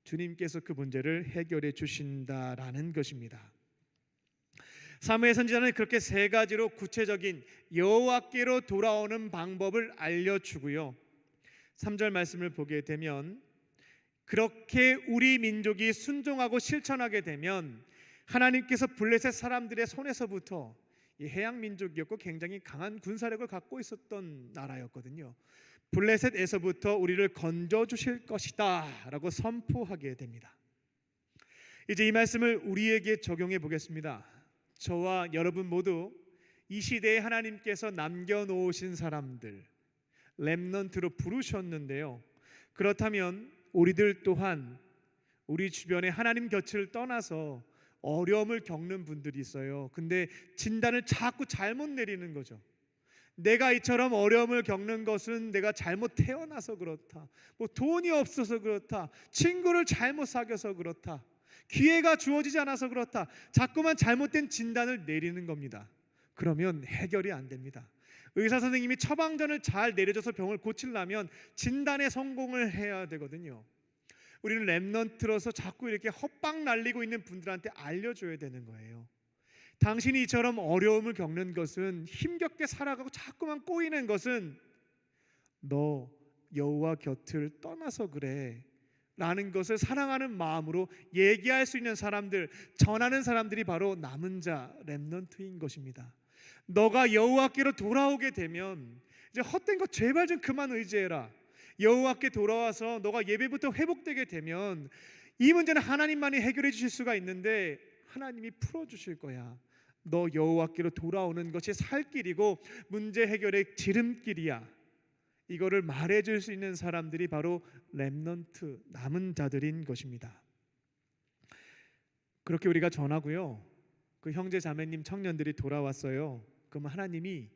주님께서 그 문제를 해결해 주신다라는 것입니다. 사무엘 선지자는 그렇게 세 가지로 구체적인 여호와께로 돌아오는 방법을 알려주고요. 3절 말씀을 보게 되면 그렇게 우리 민족이 순종하고 실천하게 되면 하나님께서 블레셋 사람들의 손에서부터 이 해양 민족이었고 굉장히 강한 군사력을 갖고 있었던 나라였거든요. 블레셋에서부터 우리를 건져 주실 것이다 라고 선포하게 됩니다. 이제 이 말씀을 우리에게 적용해 보겠습니다. 저와 여러분 모두 이 시대에 하나님께서 남겨놓으신 사람들 렘넌트로 부르셨는데요. 그렇다면 우리들 또한 우리 주변에 하나님 곁을 떠나서 어려움을 겪는 분들이 있어요. 근데 진단을 자꾸 잘못 내리는 거죠. 내가 이처럼 어려움을 겪는 것은 내가 잘못 태어나서 그렇다. 뭐 돈이 없어서 그렇다. 친구를 잘못 사귀어서 그렇다. 기회가 주어지지 않아서 그렇다. 자꾸만 잘못된 진단을 내리는 겁니다. 그러면 해결이 안 됩니다. 의사 선생님이 처방전을 잘 내려줘서 병을 고치려면 진단에 성공을 해야 되거든요. 우리는 렘넌트로서 자꾸 이렇게 헛방 날리고 있는 분들한테 알려줘야 되는 거예요. 당신이 이처럼 어려움을 겪는 것은, 힘겹게 살아가고 자꾸만 꼬이는 것은 너 여호와 곁을 떠나서 그래 라는 것을 사랑하는 마음으로 얘기할 수 있는 사람들, 전하는 사람들이 바로 남은 자, 렘넌트인 것입니다. 너가 여호와께로 돌아오게 되면 이제 헛된 것 제발 좀 그만 의지해라. 여호와께 돌아와서 너가 예배부터 회복되게 되면 이 문제는 하나님만이 해결해 주실 수가 있는데 하나님이 풀어주실 거야. 너 여호와께로 돌아오는 것이 살 길이고 문제 해결의 지름길이야. 이거를 말해줄 수 있는 사람들이 바로 렘넌트, 남은 자들인 것입니다. 그렇게 우리가 전하고요, 그 형제 자매님 청년들이 돌아왔어요. 그럼 하나님이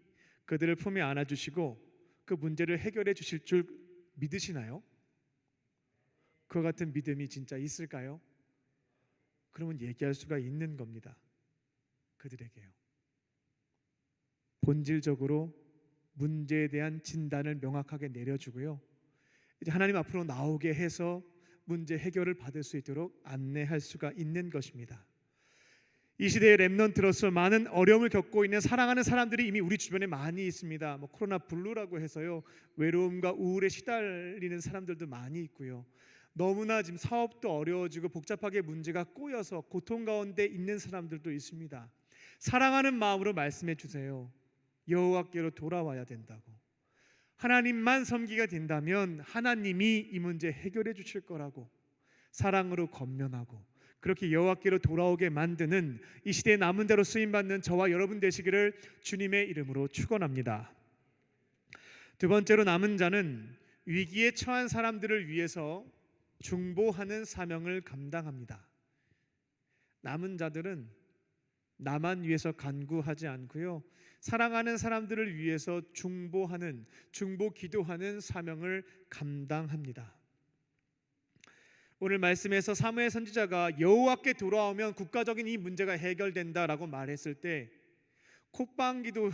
그들을 품에 안아주시고 그 문제를 해결해 주실 줄 믿으시나요? 그와 같은 믿음이 진짜 있을까요? 그러면 얘기할 수가 있는 겁니다. 그들에게요. 본질적으로 문제에 대한 진단을 명확하게 내려주고요, 이제 하나님 앞으로 나오게 해서 문제 해결을 받을 수 있도록 안내할 수가 있는 것입니다. 이 시대의 렘넌트로서 많은 어려움을 겪고 있는 사랑하는 사람들이 이미 우리 주변에 많이 있습니다. 코로나 블루라고 해서요, 외로움과 우울에 시달리는 사람들도 많이 있고요, 너무나 지금 사업도 어려워지고 복잡하게 문제가 꼬여서 고통 가운데 있는 사람들도 있습니다. 사랑하는 마음으로 말씀해 주세요. 여호와께로 돌아와야 된다고. 하나님만 섬기게 된다면 하나님이 이 문제 해결해 주실 거라고 사랑으로 권면하고, 그렇게 여호와께로 돌아오게 만드는 이 시대의 남은 자로 쓰임받는 저와 여러분 되시기를 주님의 이름으로 축원합니다. 두 번째로, 남은 자는 위기에 처한 사람들을 위해서 중보하는 사명을 감당합니다. 남은 자들은 나만 위해서 간구하지 않고요, 사랑하는 사람들을 위해서 중보하는, 중보 기도하는 사명을 감당합니다. 오늘 말씀에서 사무엘 선지자가 여호와께 돌아오면 국가적인 이 문제가 해결된다라고 말했을 때 콧방귀도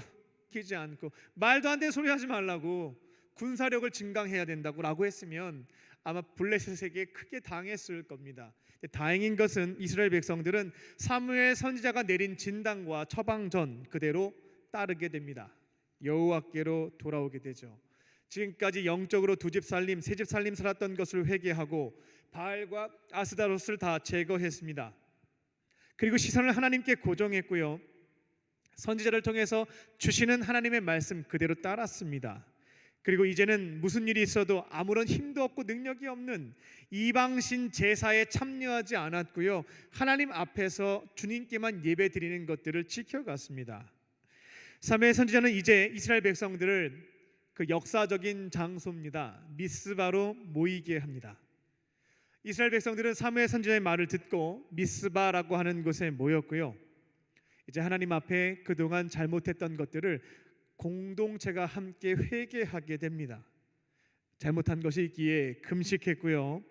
끼지 않고 말도 안 되는 소리 하지 말라고, 군사력을 증강해야 된다고 했으면 아마 블레셋에게 크게 당했을 겁니다. 다행인 것은 이스라엘 백성들은 사무엘 선지자가 내린 진단과 처방전 그대로 따르게 됩니다. 여호와께로 돌아오게 되죠. 지금까지 영적으로 두 집 살림, 세 집 살림 살았던 것을 회개하고 바알과 아스다롯을 다 제거했습니다. 그리고 시선을 하나님께 고정했고요, 선지자를 통해서 주시는 하나님의 말씀 그대로 따랐습니다. 그리고 이제는 무슨 일이 있어도 아무런 힘도 없고 능력이 없는 이방신 제사에 참여하지 않았고요, 하나님 앞에서 주님께만 예배드리는 것들을 지켜갔습니다. 사무엘 선지자는 이제 이스라엘 백성들을 그 역사적인 장소입니다, 미스바로 모이게 합니다. 이스라엘 백성들은 사무엘 선지자의 말을 듣고 미스바라고 하는 곳에 모였고요, 이제 하나님 앞에 그동안 잘못했던 것들을 공동체가 함께 회개하게 됩니다. 잘못한 것이 있기에 금식했고요,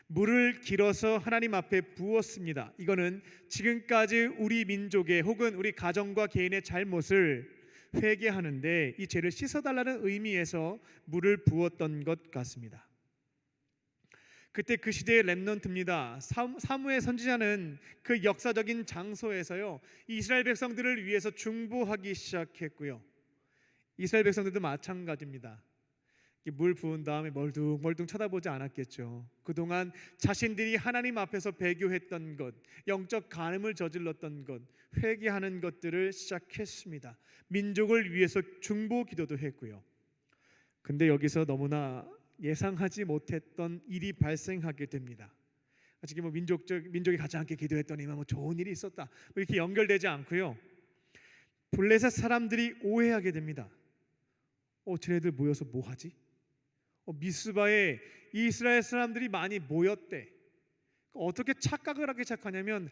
물을 길어서 하나님 앞에 부었습니다. 이거는 지금까지 우리 민족의 혹은 우리 가정과 개인의 잘못을 회개하는데 이 죄를 씻어달라는 의미에서 물을 부었던 것 같습니다. 그때 그 시대의 렘넌트입니다. 사무엘 선지자는 그 역사적인 장소에서요, 이스라엘 백성들을 위해서 중보하기 시작했고요, 이스라엘 백성들도 마찬가지입니다. 물 부은 다음에 멀뚱멀뚱 쳐다보지 않았겠죠. 그동안 자신들이 하나님 앞에서 배교했던 것, 영적 간음을 저질렀던 것, 회개하는 것들을 시작했습니다. 민족을 위해서 중보 기도도 했고요. 근데 여기서 너무나 예상하지 못했던 일이 발생하게 됩니다. 지금 민족이 가지 않게 기도했더니 좋은 일이 있었다, 이렇게 연결되지 않고요, 블레셋 사람들이 오해하게 됩니다. 쟤네들 모여서 뭐 하지? 미스바에 이스라엘 사람들이 많이 모였대. 어떻게 착각을 하기 시작하냐면,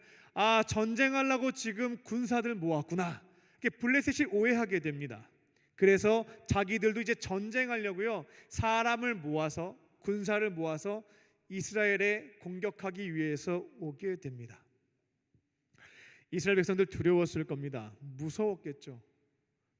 전쟁하려고 지금 군사들 모았구나, 이렇게 블레셋이 오해하게 됩니다. 그래서 자기들도 이제 전쟁하려고요, 사람을 모아서, 군사를 모아서 이스라엘에 공격하기 위해서 오게 됩니다. 이스라엘 백성들 두려웠을 겁니다. 무서웠겠죠.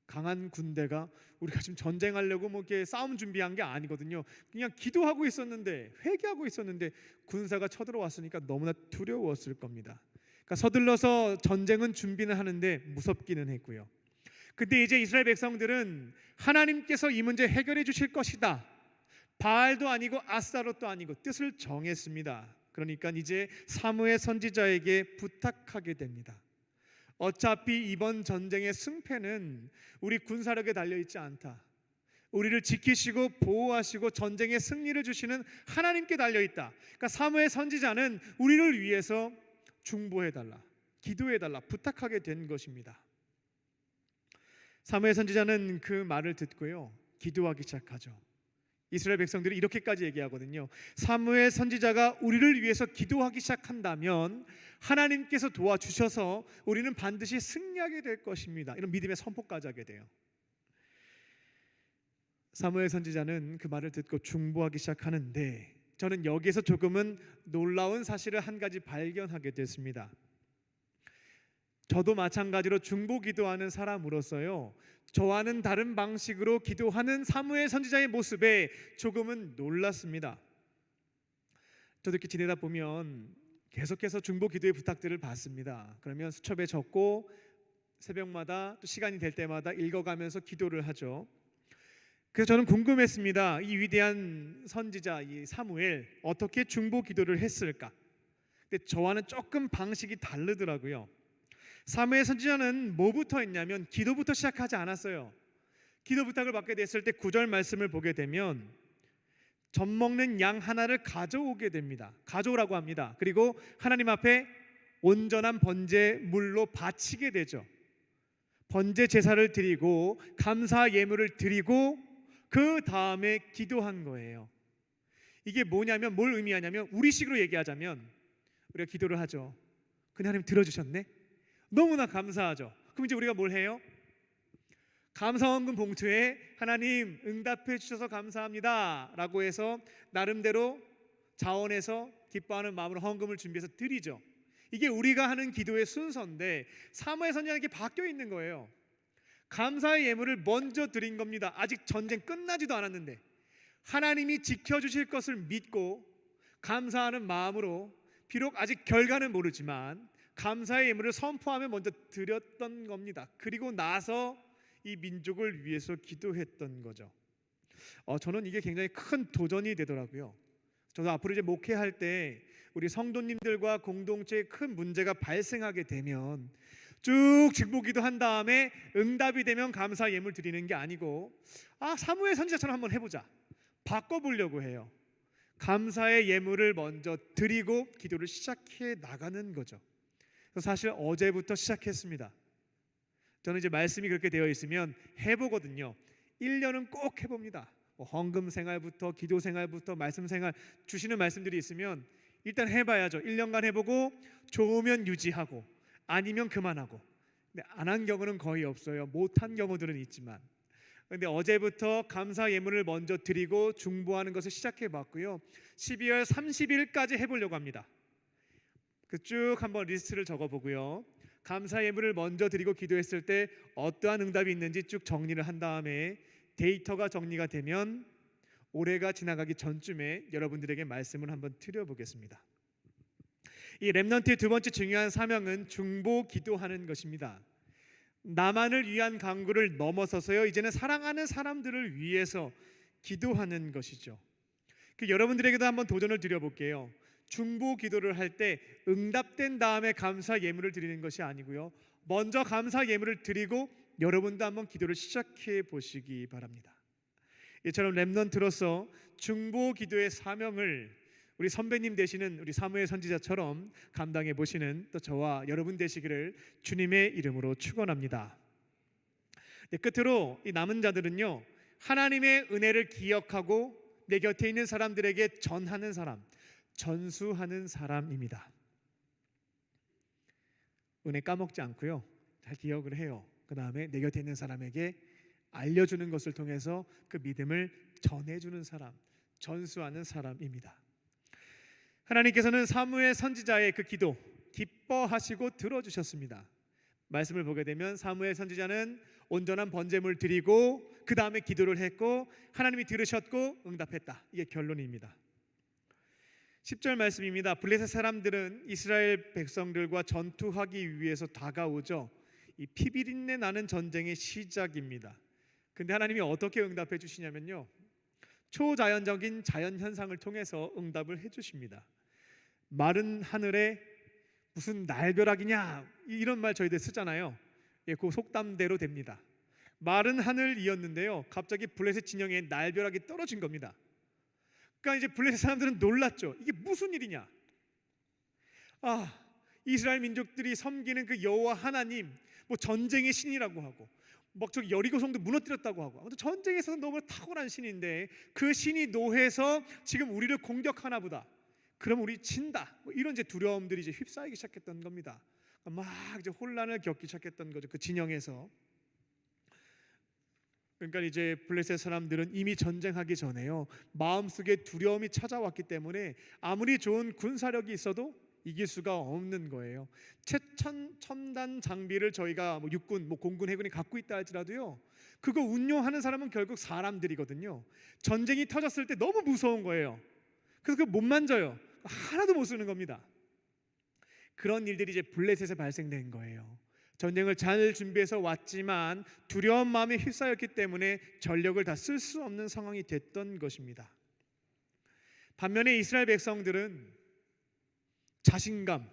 강한 군대가, 우리가 지금 전쟁하려고 이렇게 싸움 준비한 게 아니거든요. 그냥 기도하고 있었는데, 회개하고 있었는데 군사가 쳐들어왔으니까 너무나 두려웠을 겁니다. 그러니까 그러니까 서둘러서 전쟁은 준비는 하는데 무섭기는 했고요. 근데 이제 이스라엘 백성들은 하나님께서 이 문제 해결해 주실 것이다, 바알도 아니고 아스타롯도 아니고 뜻을 정했습니다. 그러니까 이제 사무엘 선지자에게 부탁하게 됩니다. 어차피 이번 전쟁의 승패는 우리 군사력에 달려있지 않다. 우리를 지키시고 보호하시고 전쟁의 승리를 주시는 하나님께 달려있다. 그러니까 사무엘 선지자는 우리를 위해서 중보해달라, 기도해달라 부탁하게 된 것입니다. 사무엘 선지자는 그 말을 듣고요, 기도하기 시작하죠. 이스라엘 백성들이 이렇게까지 얘기하거든요. 사무엘 선지자가 우리를 위해서 기도하기 시작한다면 하나님께서 도와주셔서 우리는 반드시 승리하게 될 것입니다. 이런 믿음의 선포까지 하게 돼요. 사무엘 선지자는 그 말을 듣고 중보하기 시작하는데, 저는 여기에서 조금은 놀라운 사실을 한 가지 발견하게 됐습니다. 저도 마찬가지로 중보 기도하는 사람으로서요, 저와는 다른 방식으로 기도하는 사무엘 선지자의 모습에 조금은 놀랐습니다. 저도 이렇게 지내다 보면 계속해서 중보 기도의 부탁들을 받습니다. 그러면 수첩에 적고 새벽마다 또 시간이 될 때마다 읽어가면서 기도를 하죠. 그래서 저는 궁금했습니다. 이 위대한 선지자 이 사무엘 어떻게 중보 기도를 했을까? 근데 저와는 조금 방식이 다르더라고요. 사무엘 선지자는 뭐부터 했냐면 기도부터 시작하지 않았어요. 기도 부탁을 받게 됐을 때 9절 말씀을 보게 되면 젖 먹는 양 하나를 가져오게 됩니다. 가져오라고 합니다. 그리고 하나님 앞에 온전한 번제 물로 바치게 되죠. 번제 제사를 드리고 감사 예물을 드리고 그 다음에 기도한 거예요. 이게 뭐냐면, 뭘 의미하냐면, 우리식으로 얘기하자면 우리가 기도를 하죠. 근데 하나님 들어주셨네? 너무나 감사하죠. 그럼 이제 우리가 뭘 해요? 감사원금 봉투에 하나님 응답해 주셔서 감사합니다 라고 해서 나름대로 자원해서 기뻐하는 마음으로 헌금을 준비해서 드리죠. 이게 우리가 하는 기도의 순서인데 사무엘 선지자에게 바뀌어 있는 거예요. 감사의 예물을 먼저 드린 겁니다. 아직 전쟁 끝나지도 않았는데 하나님이 지켜주실 것을 믿고 감사하는 마음으로, 비록 아직 결과는 모르지만 감사의 예물을 선포하며 먼저 드렸던 겁니다. 그리고 나서 이 민족을 위해서 기도했던 거죠. 저는 이게 굉장히 큰 도전이 되더라고요. 저도 앞으로 이제 목회할 때 우리 성도님들과 공동체에 큰 문제가 발생하게 되면 쭉 직보기도 한 다음에 응답이 되면 감사 예물 드리는 게 아니고 사무엘 선지자처럼 한번 해보자, 바꿔보려고 해요. 감사의 예물을 먼저 드리고 기도를 시작해 나가는 거죠. 사실 어제부터 시작했습니다. 저는 이제 말씀이 그렇게 되어 있으면 해보거든요. 1년은 꼭 해봅니다. 헌금 생활부터 기도 생활부터 말씀 생활, 주시는 말씀들이 있으면 일단 해봐야죠. 1년간 해보고 좋으면 유지하고 아니면 그만하고. 근데 안 한 경우는 거의 없어요. 못한 경우들은 있지만. 근데 어제부터 감사 예물을 먼저 드리고 중보하는 것을 시작해 봤고요. 12월 30일까지 해보려고 합니다. 쭉 한번 리스트를 적어보고요. 감사 예물을 먼저 드리고 기도했을 때 어떠한 응답이 있는지 쭉 정리를 한 다음에 데이터가 정리가 되면 올해가 지나가기 전쯤에 여러분들에게 말씀을 한번 드려보겠습니다. 이 렘넌트의 두 번째 중요한 사명은 중보 기도하는 것입니다. 나만을 위한 간구를 넘어서서요, 이제는 사랑하는 사람들을 위해서 기도하는 것이죠. 여러분들에게도 한번 도전을 드려볼게요. 중보 기도를 할 때 응답된 다음에 감사 예물을 드리는 것이 아니고요, 먼저 감사 예물을 드리고 여러분도 한번 기도를 시작해 보시기 바랍니다. 이처럼 렘넌트로서 중보 기도의 사명을 우리 선배님 되시는 우리 사무엘 선지자처럼 감당해 보시는 또 저와 여러분 되시기를 주님의 이름으로 축원합니다. 끝으로 이 남은 자들은요, 하나님의 은혜를 기억하고 내 곁에 있는 사람들에게 전하는 사람, 전수하는 사람입니다. 은혜 까먹지 않고요, 잘 기억을 해요. 그 다음에 내 곁에 있는 사람에게 알려주는 것을 통해서 그 믿음을 전해주는 사람, 전수하는 사람입니다. 하나님께서는 사무엘 선지자의 그 기도 기뻐하시고 들어주셨습니다. 말씀을 보게 되면 사무엘 선지자는 온전한 번제물 드리고 그 다음에 기도를 했고 하나님이 들으셨고 응답했다. 이게 결론입니다. 10절 말씀입니다. 블레셋 사람들은 이스라엘 백성들과 전투하기 위해서 다가오죠. 이 피비린내 나는 전쟁의 시작입니다. 근데 하나님이 어떻게 응답해 주시냐면요, 초자연적인 자연 현상을 통해서 응답을 해 주십니다. 마른 하늘에 무슨 날벼락이냐, 이런 말 저희들 쓰잖아요. 예, 그 속담대로 됩니다. 마른 하늘이었는데요, 갑자기 블레셋 진영에 날벼락이 떨어진 겁니다. 그러니까 이제 블레셋 사람들은 놀랐죠. 이게 무슨 일이냐? 이스라엘 민족들이 섬기는 그 여호와 하나님, 뭐 전쟁의 신이라고 하고, 막 저기 여리고성도 무너뜨렸다고 하고, 아무튼 전쟁에서는 너무 탁월한 신인데 그 신이 노해서 지금 우리를 공격하나 보다. 그럼 우리 진다. 뭐 이런 이제 두려움들이 이제 휩싸이기 시작했던 겁니다. 막 이제 혼란을 겪기 시작했던 거죠. 그 진영에서. 그러니까 이제 블레셋 사람들은 이미 전쟁하기 전에요, 마음속에 두려움이 찾아왔기 때문에 아무리 좋은 군사력이 있어도 이길 수가 없는 거예요. 최첨단 장비를 저희가 뭐 육군, 뭐 공군, 해군이 갖고 있다 할지라도요, 그거 운용하는 사람은 결국 사람들이거든요. 전쟁이 터졌을 때 너무 무서운 거예요. 그래서 그거 못 만져요. 하나도 못 쓰는 겁니다. 그런 일들이 이제 블레셋에 발생된 거예요. 전쟁을 잘 준비해서 왔지만 두려운 마음에 휩싸였기 때문에 전력을 다 쓸 수 없는 상황이 됐던 것입니다. 반면에 이스라엘 백성들은 자신감,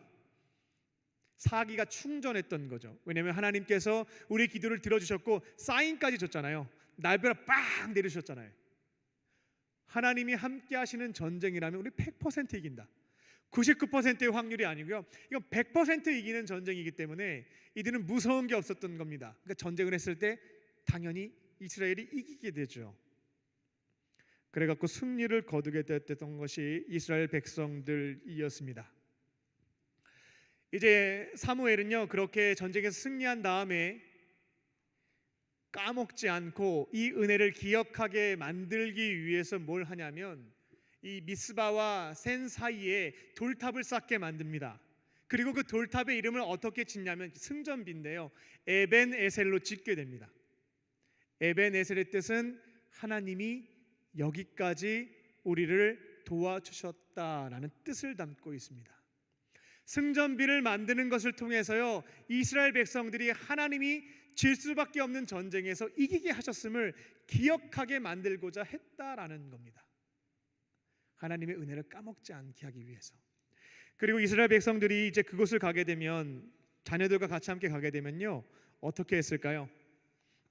사기가 충전했던 거죠. 왜냐하면 하나님께서 우리 기도를 들어주셨고 사인까지 줬잖아요. 날벼락 빵 내리셨잖아요. 하나님이 함께 하시는 전쟁이라면 우리 100% 이긴다. 99%의 확률이 아니고요, 이건 100% 이기는 전쟁이기 때문에 이들은 무서운 게 없었던 겁니다. 그러니까 전쟁을 했을 때 당연히 이스라엘이 이기게 되죠. 그래갖고 승리를 거두게 됐던 것이 이스라엘 백성들이었습니다. 이제 사무엘은요, 그렇게 전쟁에서 승리한 다음에 까먹지 않고 이 은혜를 기억하게 만들기 위해서 뭘 하냐면 이 미스바와 센 사이에 돌탑을 쌓게 만듭니다. 그리고 그 돌탑의 이름을 어떻게 짓냐면 승전비인데요, 에벤에셀로 짓게 됩니다. 에벤에셀의 뜻은 하나님이 여기까지 우리를 도와주셨다라는 뜻을 담고 있습니다. 승전비를 만드는 것을 통해서요, 이스라엘 백성들이 하나님이 질 수밖에 없는 전쟁에서 이기게 하셨음을 기억하게 만들고자 했다라는 겁니다. 하나님의 은혜를 까먹지 않게 하기 위해서. 그리고 이스라엘 백성들이 이제 그곳을 가게 되면, 자녀들과 같이 함께 가게 되면요, 어떻게 했을까요?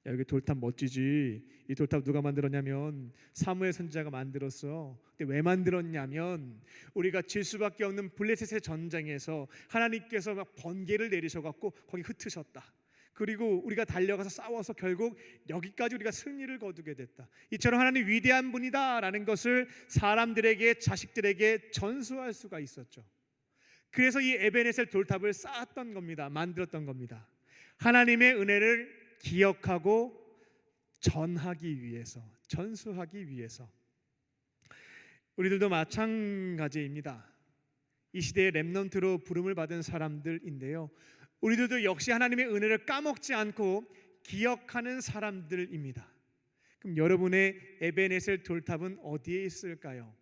야, 여기 돌탑 멋지지. 이 돌탑 누가 만들었냐면 사무엘 선지자가 만들었어. 근데 왜 만들었냐면 우리가 질 수밖에 없는 블레셋의 전쟁에서 하나님께서 막 번개를 내리셔갖고 거기 흩으셨다. 그리고 우리가 달려가서 싸워서 결국 여기까지 우리가 승리를 거두게 됐다. 이처럼 하나님 위대한 분이다라는 것을 사람들에게, 자식들에게 전수할 수가 있었죠. 그래서 이 에벤에셀 돌탑을 쌓았던 겁니다. 만들었던 겁니다. 하나님의 은혜를 기억하고 전하기 위해서, 전수하기 위해서. 우리들도 마찬가지입니다. 이 시대의 렘넌트로 부름을 받은 사람들인데요, 우리들도 역시 하나님의 은혜를 까먹지 않고 기억하는 사람들입니다. 그럼 여러분의 에벤에셀 돌탑은 어디에 있을까요?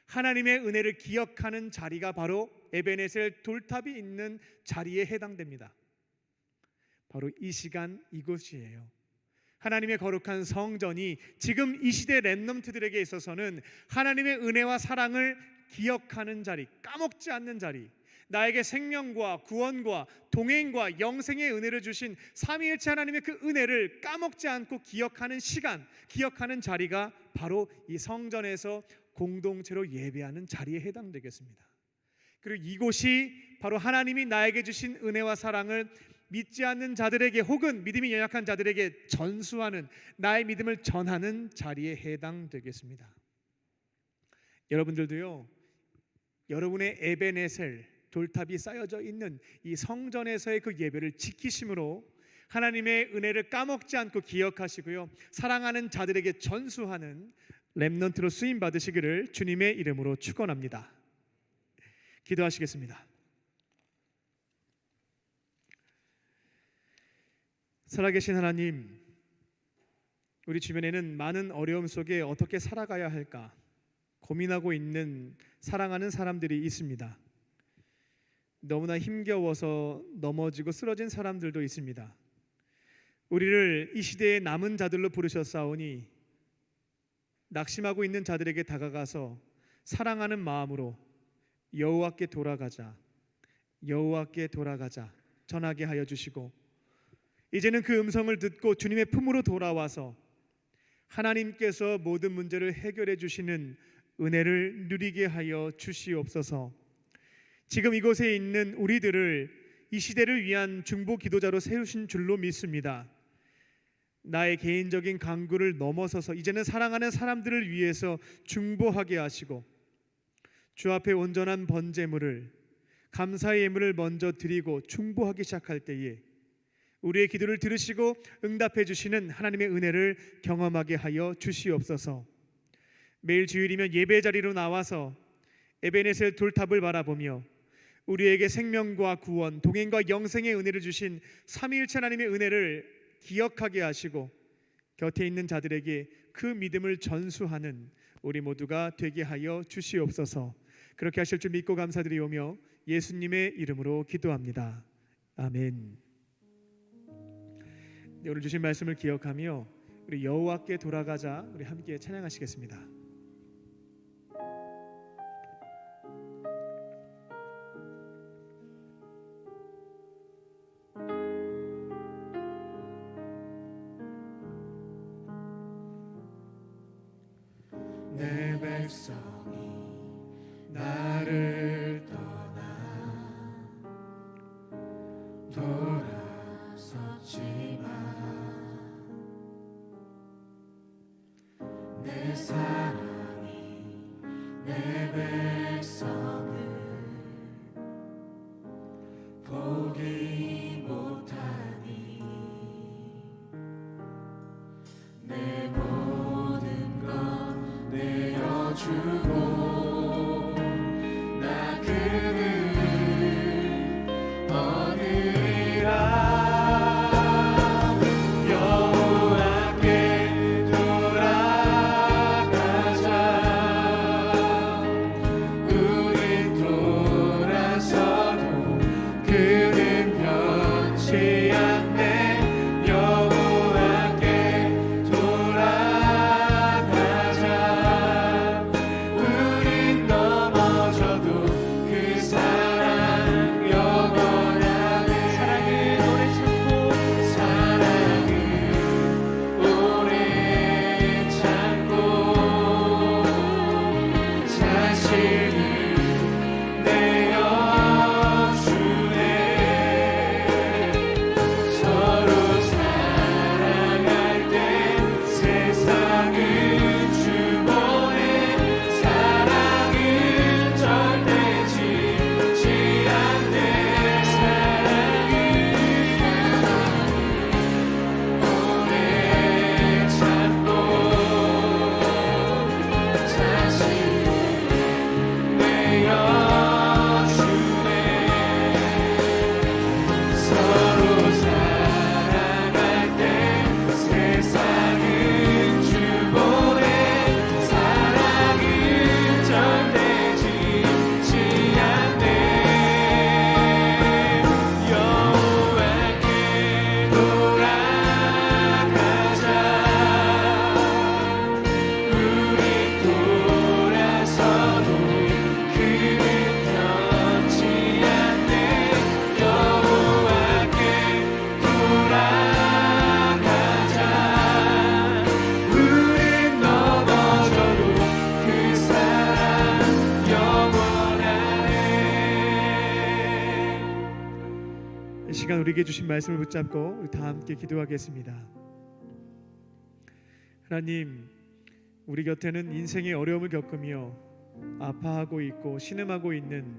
하나님의 은혜를 기억하는 자리가 바로 에벤에셀 돌탑이 있는 자리에 해당됩니다. 바로 이 시간 이곳이에요. 하나님의 거룩한 성전이 지금 이 시대 렘넌트들에게 있어서는 하나님의 은혜와 사랑을 기억하는 자리, 까먹지 않는 자리, 나에게 생명과 구원과 동행과 영생의 은혜를 주신 삼위일체 하나님의 그 은혜를 까먹지 않고 기억하는 시간, 기억하는 자리가 바로 이 성전에서 공동체로 예배하는 자리에 해당되겠습니다. 그리고 이곳이 바로 하나님이 나에게 주신 은혜와 사랑을 믿지 않는 자들에게 혹은 믿음이 연약한 자들에게 전수하는, 나의 믿음을 전하는 자리에 해당되겠습니다. 여러분들도요, 여러분의 에벤에셀 돌탑이 쌓여져 있는 이 성전에서의 그 예배를 지키심으로 하나님의 은혜를 까먹지 않고 기억하시고요, 사랑하는 자들에게 전수하는 렘넌트로 쓰임 받으시기를 주님의 이름으로 축원합니다. 기도하시겠습니다. 살아계신 하나님, 우리 주변에는 많은 어려움 속에 어떻게 살아가야 할까 고민하고 있는 사랑하는 사람들이 있습니다. 너무나 힘겨워서 넘어지고 쓰러진 사람들도 있습니다. 우리를 이 시대의 남은 자들로 부르셨사오니 낙심하고 있는 자들에게 다가가서 사랑하는 마음으로 여호와께 돌아가자, 여호와께 돌아가자 전하게 하여 주시고, 이제는 그 음성을 듣고 주님의 품으로 돌아와서 하나님께서 모든 문제를 해결해 주시는 은혜를 누리게 하여 주시옵소서. 지금 이곳에 있는 우리들을 이 시대를 위한 중보 기도자로 세우신 줄로 믿습니다. 나의 개인적인 간구를 넘어서서 이제는 사랑하는 사람들을 위해서 중보하게 하시고, 주 앞에 온전한 번제물을, 감사의 예물을 먼저 드리고 중보하기 시작할 때에 우리의 기도를 들으시고 응답해 주시는 하나님의 은혜를 경험하게 하여 주시옵소서. 매일 주일이면 예배 자리로 나와서 에베네셀 돌탑을 바라보며 우리에게 생명과 구원, 동행과 영생의 은혜를 주신 삼위일체 하나님의 은혜를 기억하게 하시고, 곁에 있는 자들에게 그 믿음을 전수하는 우리 모두가 되게 하여 주시옵소서. 그렇게 하실 줄 믿고 감사드리오며 예수님의 이름으로 기도합니다. 아멘. 네, 오늘 주신 말씀을 기억하며 우리 여호와께 돌아가자, 우리 함께 찬양하시겠습니다. 내 백성이 나를 떠나 돌아섰지만 내 사랑이 내 백성을 포기 못하니 내 모든 것 내어주고 나 그를 얻으리라. 여호와께 돌아가자. 우리 돌아서도 그는 변치 않네. 여호와께 돌아가자. 우린 넘어져도 그 사랑 영원하네. 사랑을 오래 참고 사랑을 오래 참고 자신을 내어주네. 서로 사랑할 때 세상은 주보네. 사랑은 절대 지지 않네. 사랑은 오래 참고 자신을 내어주네. 서로 사랑할 때 세상은 주보네. 사랑은 절대 지지 않네. 여호와께 돌아가자. 우리 돌아서도 그는 변치 않네. 여호와께 돌아가자. 우린 넘어져도 그 사랑 영원하네. 이 시간 우리에게 주신 말씀을 붙잡고 우리 다 함께 기도하겠습니다. 하나님, 우리 곁에는 인생의 어려움을 겪으며 아파하고 있고 신음하고 있는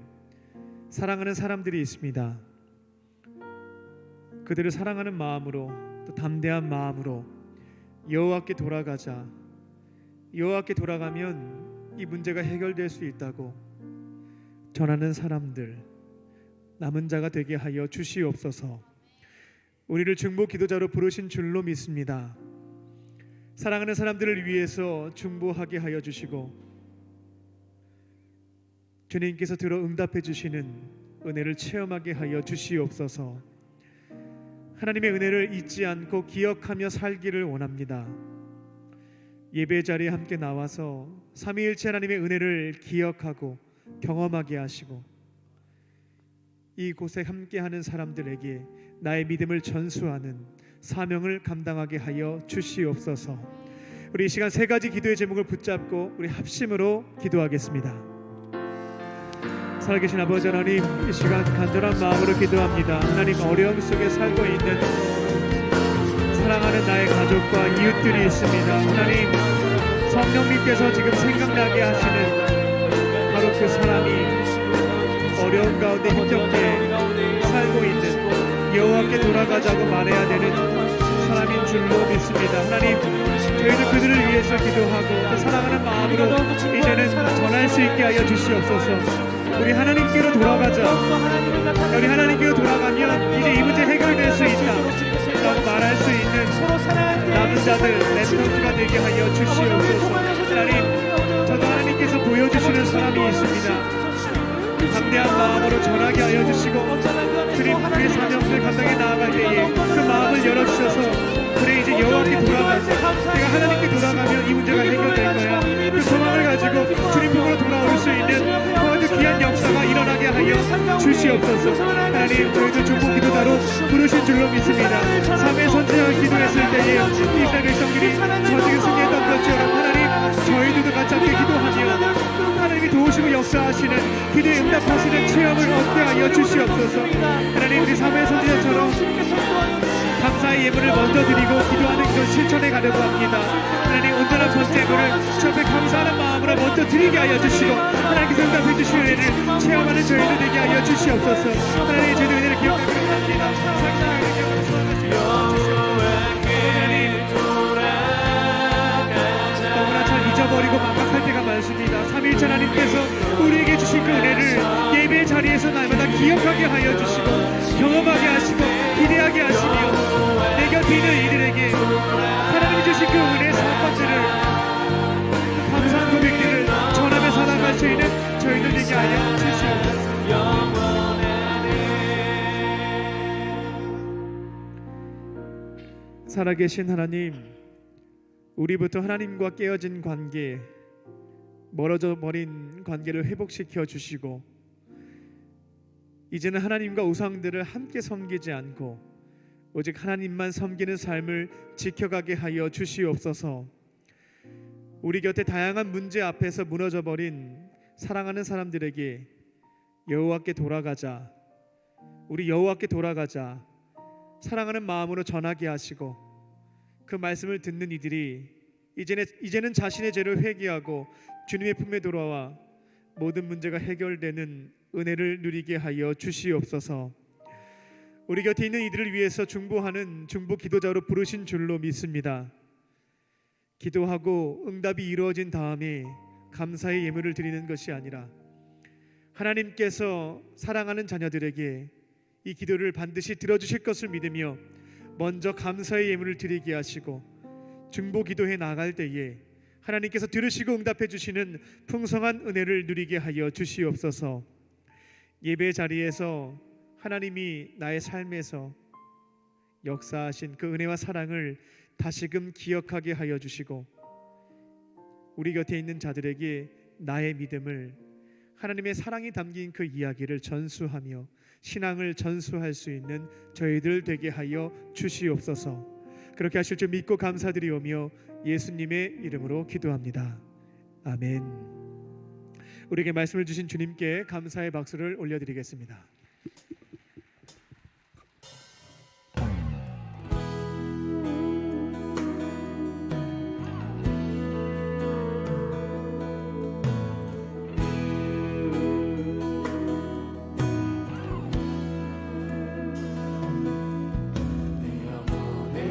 사랑하는 사람들이 있습니다. 그들을 사랑하는 마음으로, 또 담대한 마음으로 여호와께 돌아가자. 여호와께 돌아가면 이 문제가 해결될 수 있다고 전하는 사람들, 남은 자가 되게 하여 주시옵소서. 우리를 중보 기도자로 부르신 줄로 믿습니다. 사랑하는 사람들을 위해서 중보하게 하여 주시고, 주님께서 들어 응답해 주시는 은혜를 체험하게 하여 주시옵소서. 하나님의 은혜를 잊지 않고 기억하며 살기를 원합니다. 예배 자리에 함께 나와서 삼위일체 하나님의 은혜를 기억하고 경험하게 하시고 이곳에 함께하는 사람들에게 나의 믿음을 전수하는 사명을 감당하게 하여 주시옵소서. 우리 이 시간 세 가지 기도의 제목을 붙잡고 우리 합심으로 기도하겠습니다. 살아계신 아버지 하나님, 이 시간 간절한 마음으로 기도합니다. 하나님, 어려움 속에 살고 있는 사랑하는 나의 가족과 이웃들이 있습니다. 하나님, 성령님께서 지금 생각나게 하시는 바로 그 사람이 어려운 가운데 힘겹게 살고 있는 여호와께 돌아가자고 말해야 되는 사람인 줄로 믿습니다. 하나님, 저희는 그들을 위해서 기도하고 또 사랑하는 마음으로 이제는 전할 수 있게 하여 주시옵소서. 우리 하나님께로 돌아가자. 우리 하나님께로 돌아가면 이제 이 문제 해결될 수 있다 라고 말할 수 있는 남은 자들 레프런트가 되게 하여 주시옵소서. 하나님, 저도 하나님께서 보여주시는 사람이 있습니다. 담대한 마음으로 전하게 하여 주시고 주님, 우리의 사명을 감당해 나아갈 때에 그 마음을 열어주셔서 그래 이제 여호와께 돌아갈 때 내가 하나님께 돌아가면 이 문제가 해결될 거야. 그 소망을 가지고 주님 보고 돌아올 수 있는 아주 귀한 역사가 일어나게 하여 주시옵소서. 하나님, 저희도 중보 기도자로 부르신 줄로 믿습니다. 3회 선지자 기도했을 때에 이스라엘 백성들이 저지게 승리했던 것처럼 하나님, 저희들도 같이 함께 기도하며 하나님이 도우시고 역사하시는 기도에 응답하시는 체험을 얻게 하여 주시옵소서. 하나님, 우리 3회 선지자처럼 감사의 예물을 먼저 드리고 기도하는 것 실천해 가려고 합니다. 하나님, 온전한 번제물을 주 앞에 감사하는 마음으로 먼저 드리게 하여 주시고 하나님께서 응답해 주시는 은혜를 체험하는 저희들 되게 하여 주시옵소서. 하나님, 저희들 은혜를 기억하기를 원합니다. 너무나 잘 잊어버리고 망각할 때가 많습니다. 삼위일체 하나님께서 우리에게 주신 그 은혜를 예배 자리에서 날마다 기억하게 하여 주시고 경험하게 하시고 기대하게 하시며 내 곁에 있는 이들에게 하나님이 주신 그 은혜의 사건들을 감사한 고백들을 전하며 살아갈 수 있는 저희들 되게 하여 주시옵소서. 살아계신 하나님, 우리부터 하나님과 깨어진 관계, 멀어져 버린 관계를 회복시켜 주시고 이제는 하나님과 우상들을 함께 섬기지 않고 오직 하나님만 섬기는 삶을 지켜가게 하여 주시옵소서. 우리 곁에 다양한 문제 앞에서 무너져 버린 사랑하는 사람들에게 여호와께 돌아가자, 우리 여호와께 돌아가자 사랑하는 마음으로 전하게 하시고 그 말씀을 듣는 이들이 이제는 자신의 죄를 회개하고 주님의 품에 돌아와 모든 문제가 해결되는 은혜를 누리게 하여 주시옵소서. 우리 곁에 있는 이들을 위해서 중보하는 중보 기도자로 부르신 줄로 믿습니다. 기도하고 응답이 이루어진 다음에 감사의 예물을 드리는 것이 아니라 하나님께서 사랑하는 자녀들에게 이 기도를 반드시 들어주실 것을 믿으며 먼저 감사의 예물을 드리게 하시고 중보 기도해 나갈 때에 하나님께서 들으시고 응답해 주시는 풍성한 은혜를 누리게 하여 주시옵소서. 예배 자리에서 하나님이 나의 삶에서 역사하신 그 은혜와 사랑을 다시금 기억하게 하여 주시고 우리 곁에 있는 자들에게 나의 믿음을, 하나님의 사랑이 담긴 그 이야기를 전수하며 신앙을 전수할 수 있는 저희들 되게 하여 주시옵소서. 그렇게 하실 줄 믿고 감사드리오며 예수님의 이름으로 기도합니다. 아멘. 우리에게 말씀을 주신 주님께 감사의 박수를 올려드리겠습니다.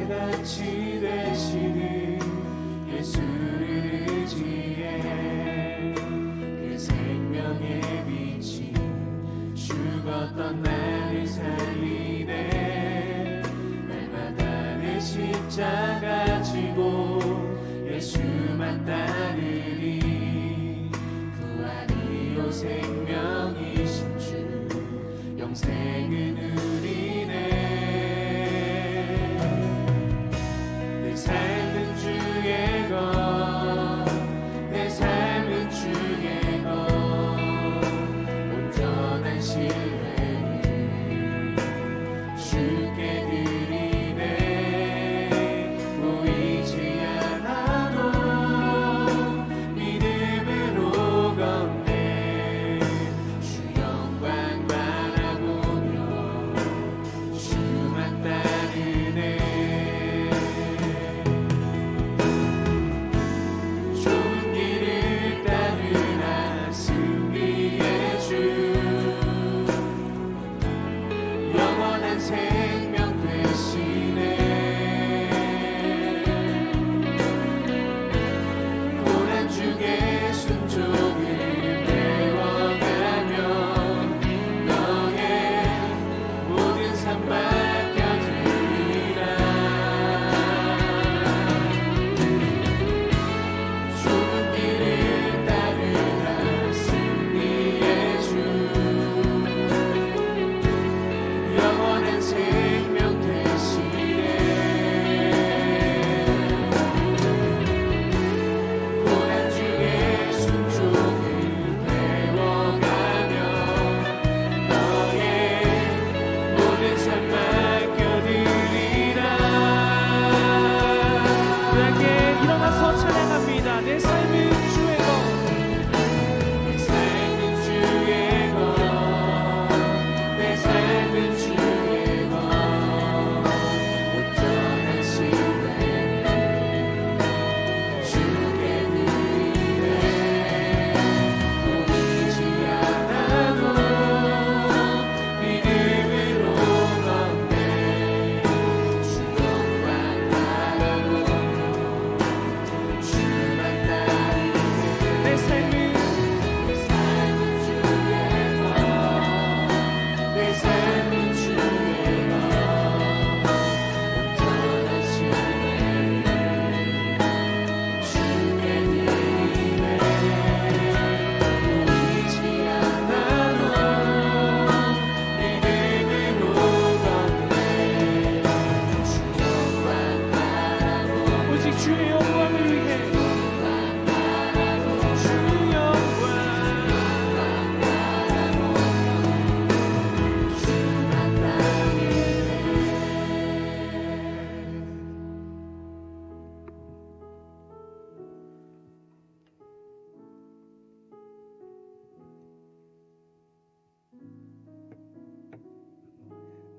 같이 되시는 예수를 의지해 그 생명의 빛이 죽었던 나를 살리네. 날마다 내 십자가 지고 예수만 따르리. 구원이요 생명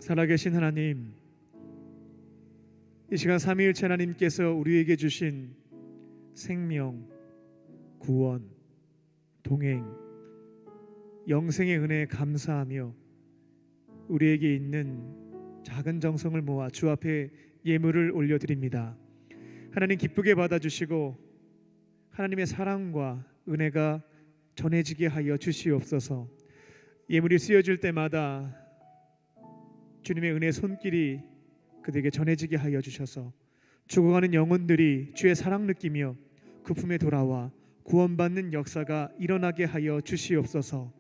살아계신 하나님, 이 시간 삼위일체 하나님께서 우리에게 주신 생명, 구원, 동행, 영생의 은혜에 감사하며 우리에게 있는 작은 정성을 모아 주 앞에 예물을 올려드립니다. 하나님 기쁘게 받아주시고 하나님의 사랑과 은혜가 전해지게 하여 주시옵소서. 예물이 쓰여질 때마다 주님의 은혜 손길이 그들에게 전해지게 하여 주셔서 죽어가는 영혼들이 주의 사랑 느끼며 그 품에 돌아와 구원받는 역사가 일어나게 하여 주시옵소서.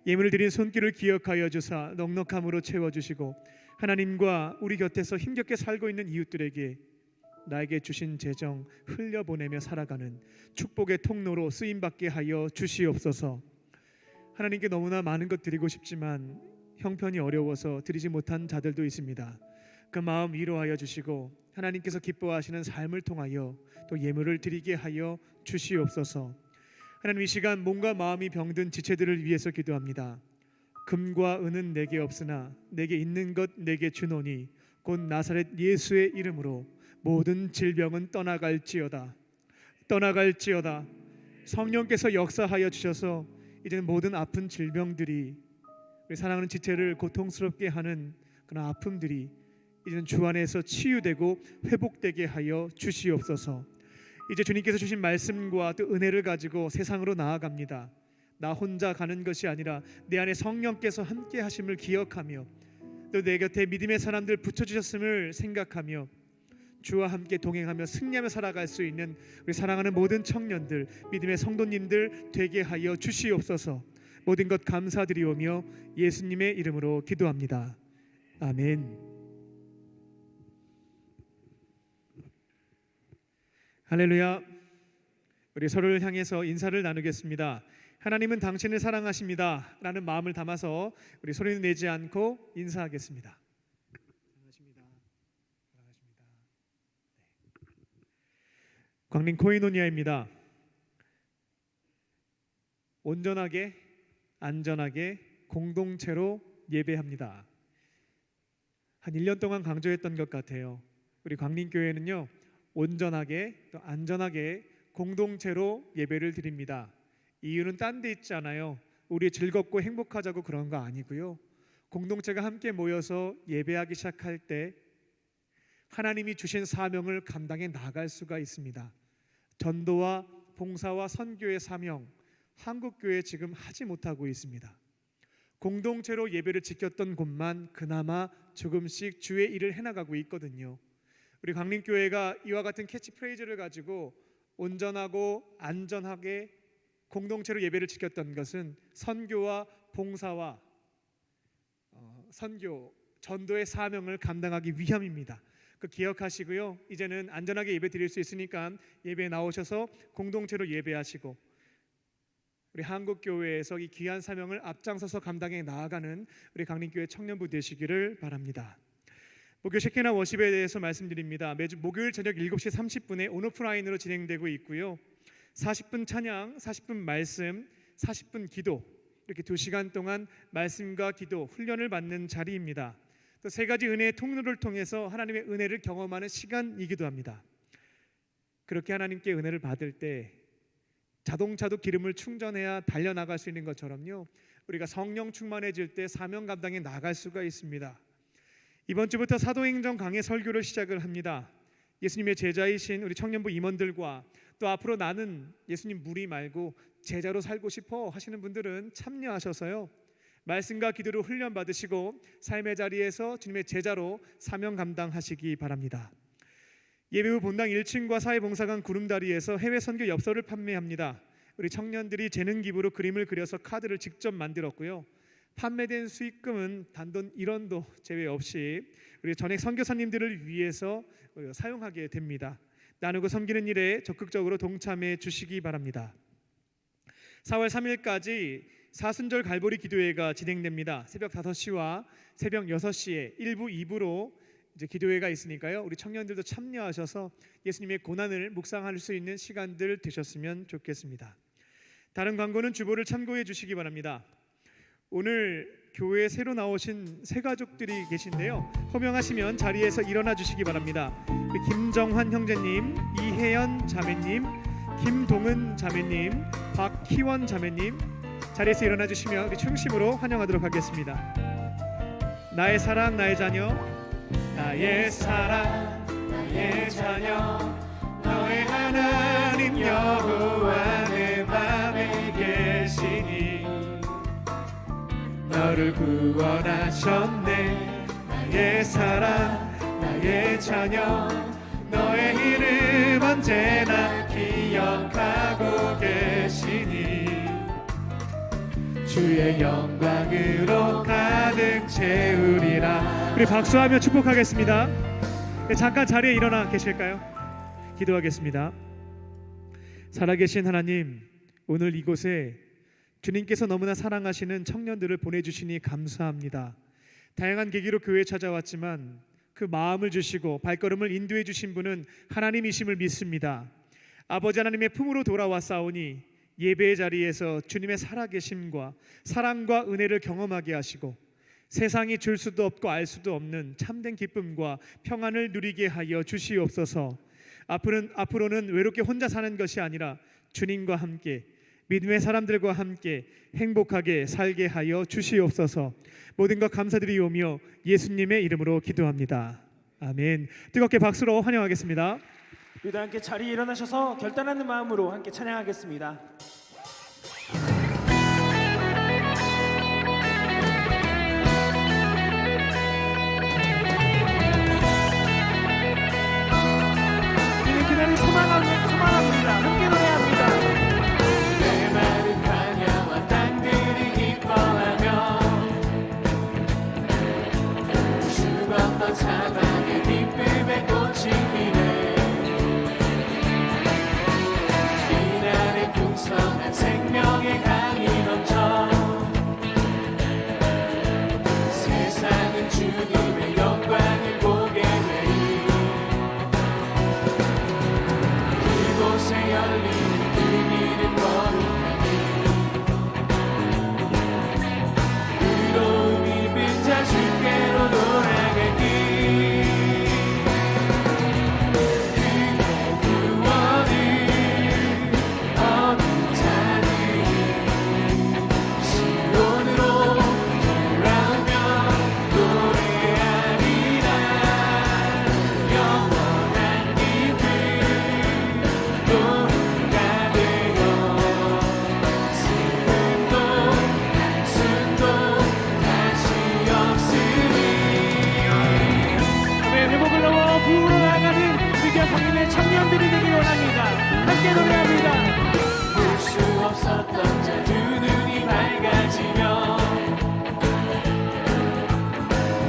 예물을 드린 손길을 기억하여 주사 넉넉함으로 채워주시고 하나님과 우리 곁에서 힘겹게 살고 있는 이웃들에게 나에게 주신 재정 흘려보내며 살아가는 축복의 통로로 쓰임받게 하여 주시옵소서. 하나님께 너무나 많은 것 드리고 싶지만 형편이 어려워서 드리지 못한 자들도 있습니다. 그 마음 위로하여 주시고 하나님께서 기뻐하시는 삶을 통하여 또 예물을 드리게 하여 주시옵소서. 하나님, 이 시간 몸과 마음이 병든 지체들을 위해서 기도합니다. 금과 은은 내게 없으나 내게 있는 것 내게 주노니 곧 나사렛 예수의 이름으로 모든 질병은 떠나갈지어다. 떠나갈지어다. 성령께서 역사하여 주셔서 이제는 모든 아픈 질병들이, 우리 사랑하는 지체를 고통스럽게 하는 그런 아픔들이 이제는 주 안에서 치유되고 회복되게 하여 주시옵소서. 이제 주님께서 주신 말씀과 또 은혜를 가지고 세상으로 나아갑니다. 나 혼자 가는 것이 아니라 내 안에 성령께서 함께 하심을 기억하며 또 내 곁에 믿음의 사람들 붙여주셨음을 생각하며 주와 함께 동행하며 승리하며 살아갈 수 있는 우리 사랑하는 모든 청년들, 믿음의 성도님들 되게 하여 주시옵소서. 모든 것 감사드리오며 예수님의 이름으로 기도합니다. 아멘. 할렐루야. 우리 서로를 향해서 인사를 나누겠습니다. 하나님은 당신을 사랑하십니다 라는 마음을 담아서 우리 소리는 내지 않고 인사하겠습니다. 사랑하십니다. 사랑하십니다. 광림 코이노니아입니다. 온전하게 안전하게 공동체로 예배합니다. 한 1년 동안 강조했던 것 같아요. 우리 광림교회는요, 온전하게 또 안전하게 공동체로 예배를 드립니다. 이유는 딴 데 있지 않아요. 우리 즐겁고 행복하자고 그런 거 아니고요. 공동체가 함께 모여서 예배하기 시작할 때 하나님이 주신 사명을 감당해 나갈 수가 있습니다. 전도와 봉사와 선교의 사명, 한국교회 지금 하지 못하고 있습니다. 공동체로 예배를 지켰던 곳만 그나마 조금씩 주의 일을 해나가고 있거든요. 우리 광림교회가 이와 같은 캐치프레이즈를 가지고 온전하고 안전하게 공동체로 예배를 지켰던 것은 선교와 봉사와 선교, 전도의 사명을 감당하기 위함입니다. 그 기억하시고요. 이제는 안전하게 예배 드릴 수 있으니까 예배에 나오셔서 공동체로 예배하시고 우리 한국교회에서 이 귀한 사명을 앞장서서 감당해 나아가는 우리 강림교회 청년부 되시기를 바랍니다. 목요 셰키나 워십에 대해서 말씀드립니다. 매주 목요일 저녁 7시 30분에 온오프라인으로 진행되고 있고요. 40분 찬양, 40분 말씀, 40분 기도, 이렇게 2시간 동안 말씀과 기도, 훈련을 받는 자리입니다. 또 3가지 은혜의 통로를 통해서 하나님의 은혜를 경험하는 시간이기도 합니다. 그렇게 하나님께 은혜를 받을 때 자동차도 기름을 충전해야 달려나갈 수 있는 것처럼요, 우리가 성령 충만해질 때 사명 감당해 나갈 수가 있습니다. 이번 주부터 사도행전 강해 설교를 시작을 합니다. 예수님의 제자이신 우리 청년부 임원들과 또 앞으로 나는 예수님 무리 말고 제자로 살고 싶어 하시는 분들은 참여하셔서요, 말씀과 기도로 훈련 받으시고 삶의 자리에서 주님의 제자로 사명 감당하시기 바랍니다. 예배 후 본당 1층과 사회봉사관 구름다리에서 해외 선교 엽서를 판매합니다. 우리 청년들이 재능 기부로 그림을 그려서 카드를 직접 만들었고요. 판매된 수익금은 단돈 1원도 제외 없이 우리 전액 선교사님들을 위해서 사용하게 됩니다. 나누고 섬기는 일에 적극적으로 동참해 주시기 바랍니다. 4월 3일까지 사순절 갈보리 기도회가 진행됩니다. 새벽 5시와 새벽 6시에 1부, 2부로 이제 기도회가 있으니까요. 우리 청년들도 참여하셔서 예수님의 고난을 묵상할 수 있는 시간들 되셨으면 좋겠습니다. 다른 광고는 주보를 참고해 주시기 바랍니다. 오늘 교회에 새로 나오신 새 가족들이 계신데요. 호명하시면 자리에서 일어나 주시기 바랍니다. 우리 김정환 형제님, 이혜연 자매님, 김동은 자매님, 박희원 자매님, 자리에서 일어나 주시면 우리 중심으로 환영하도록 하겠습니다. 나의 사랑, 나의 자녀, 나의 사랑, 나의 자녀, 너의 하나님 여호와 내 맘에 계시니 너를 구원하셨네. 나의 사랑, 나의 자녀, 너의 이름 언제나 기억하고 계시니 주의 영광으로 가득 채우리라. 우리 박수하며 축복하겠습니다. 네, 잠깐 자리에 일어나 계실까요? 기도하겠습니다. 살아계신 하나님, 오늘 이곳에 주님께서 너무나 사랑하시는 청년들을 보내주시니 감사합니다. 다양한 계기로 교회에 찾아왔지만 그 마음을 주시고 발걸음을 인도해 주신 분은 하나님이심을 믿습니다. 아버지 하나님의 품으로 돌아왔사오니 예배의 자리에서 주님의 살아계심과 사랑과 은혜를 경험하게 하시고 세상이 줄 수도 없고 알 수도 없는 참된 기쁨과 평안을 누리게 하여 주시옵소서. 앞으로는 외롭게 혼자 사는 것이 아니라 주님과 함께 믿음의 사람들과 함께 행복하게 살게 하여 주시옵소서. 모든 것 감사드리오며 예수님의 이름으로 기도합니다. 아멘. 뜨겁게 박수로 환영하겠습니다. 우리도 함께 자리에 일어나셔서 결단하는 마음으로 함께 찬양하겠습니다. 우리는 그날을 소망합니다. 함께 노래합니다. 내 마른 광야와 땅들이 기뻐하며 죽었던 사방에 기쁨의 꽃이 피네. 이날의 풍성한 생명의 강이 넘쳐 세상은 주님의 영광을 보게 되리. 그곳에 열리는 그 길은 거룩하니 의로움 입은 자 주께로 돌아가기. 그의 구원을 얻은 자들이 시온으로 돌아오며 노래하리라. 영원한 기쁨 노래가 되어 슬픔도 한숨도 다시 없으리. 아멘. 회복을 넘어 부흥으로 나아가는 우리 교회 강림의 청년들이 되길 원합니다. 함께 노래합니다. 볼 수 없었던 자 두 눈이 밝아지며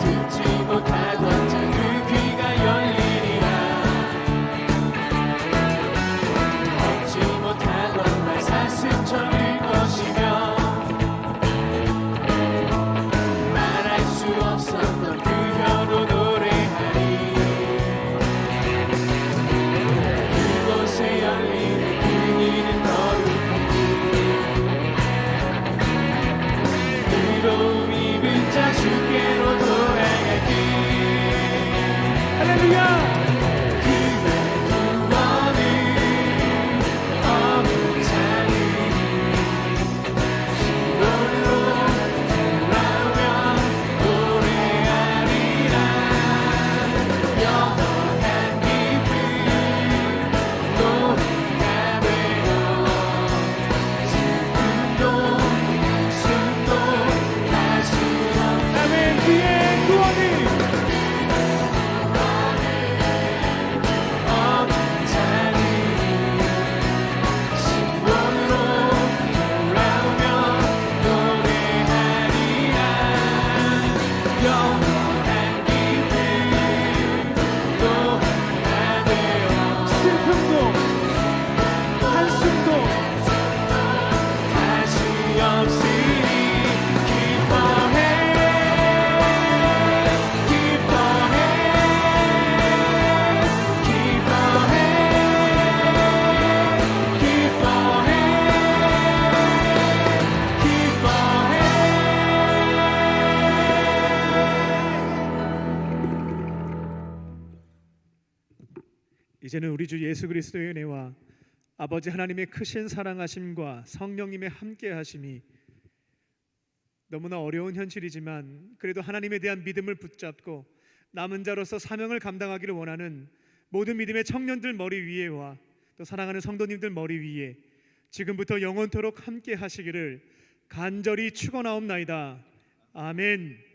듣지 못하던 자 그 귀가 열리리라. 얻지 못하던 말 사슴처럼 들 것이며 말할 수 없었던 그 혀로 노래하리. 그곳에 열리는 그 이제는 우리 주 예수 그리스도의 은혜와 아버지 하나님의 크신 사랑하심과 성령님의 함께하심이 너무나 어려운 현실이지만 그래도 하나님에 대한 믿음을 붙잡고 남은 자로서 사명을 감당하기를 원하는 모든 믿음의 청년들 머리 위에와 또 사랑하는 성도님들 머리 위에 지금부터 영원토록 함께 하시기를 간절히 축원하옵나이다. 아멘.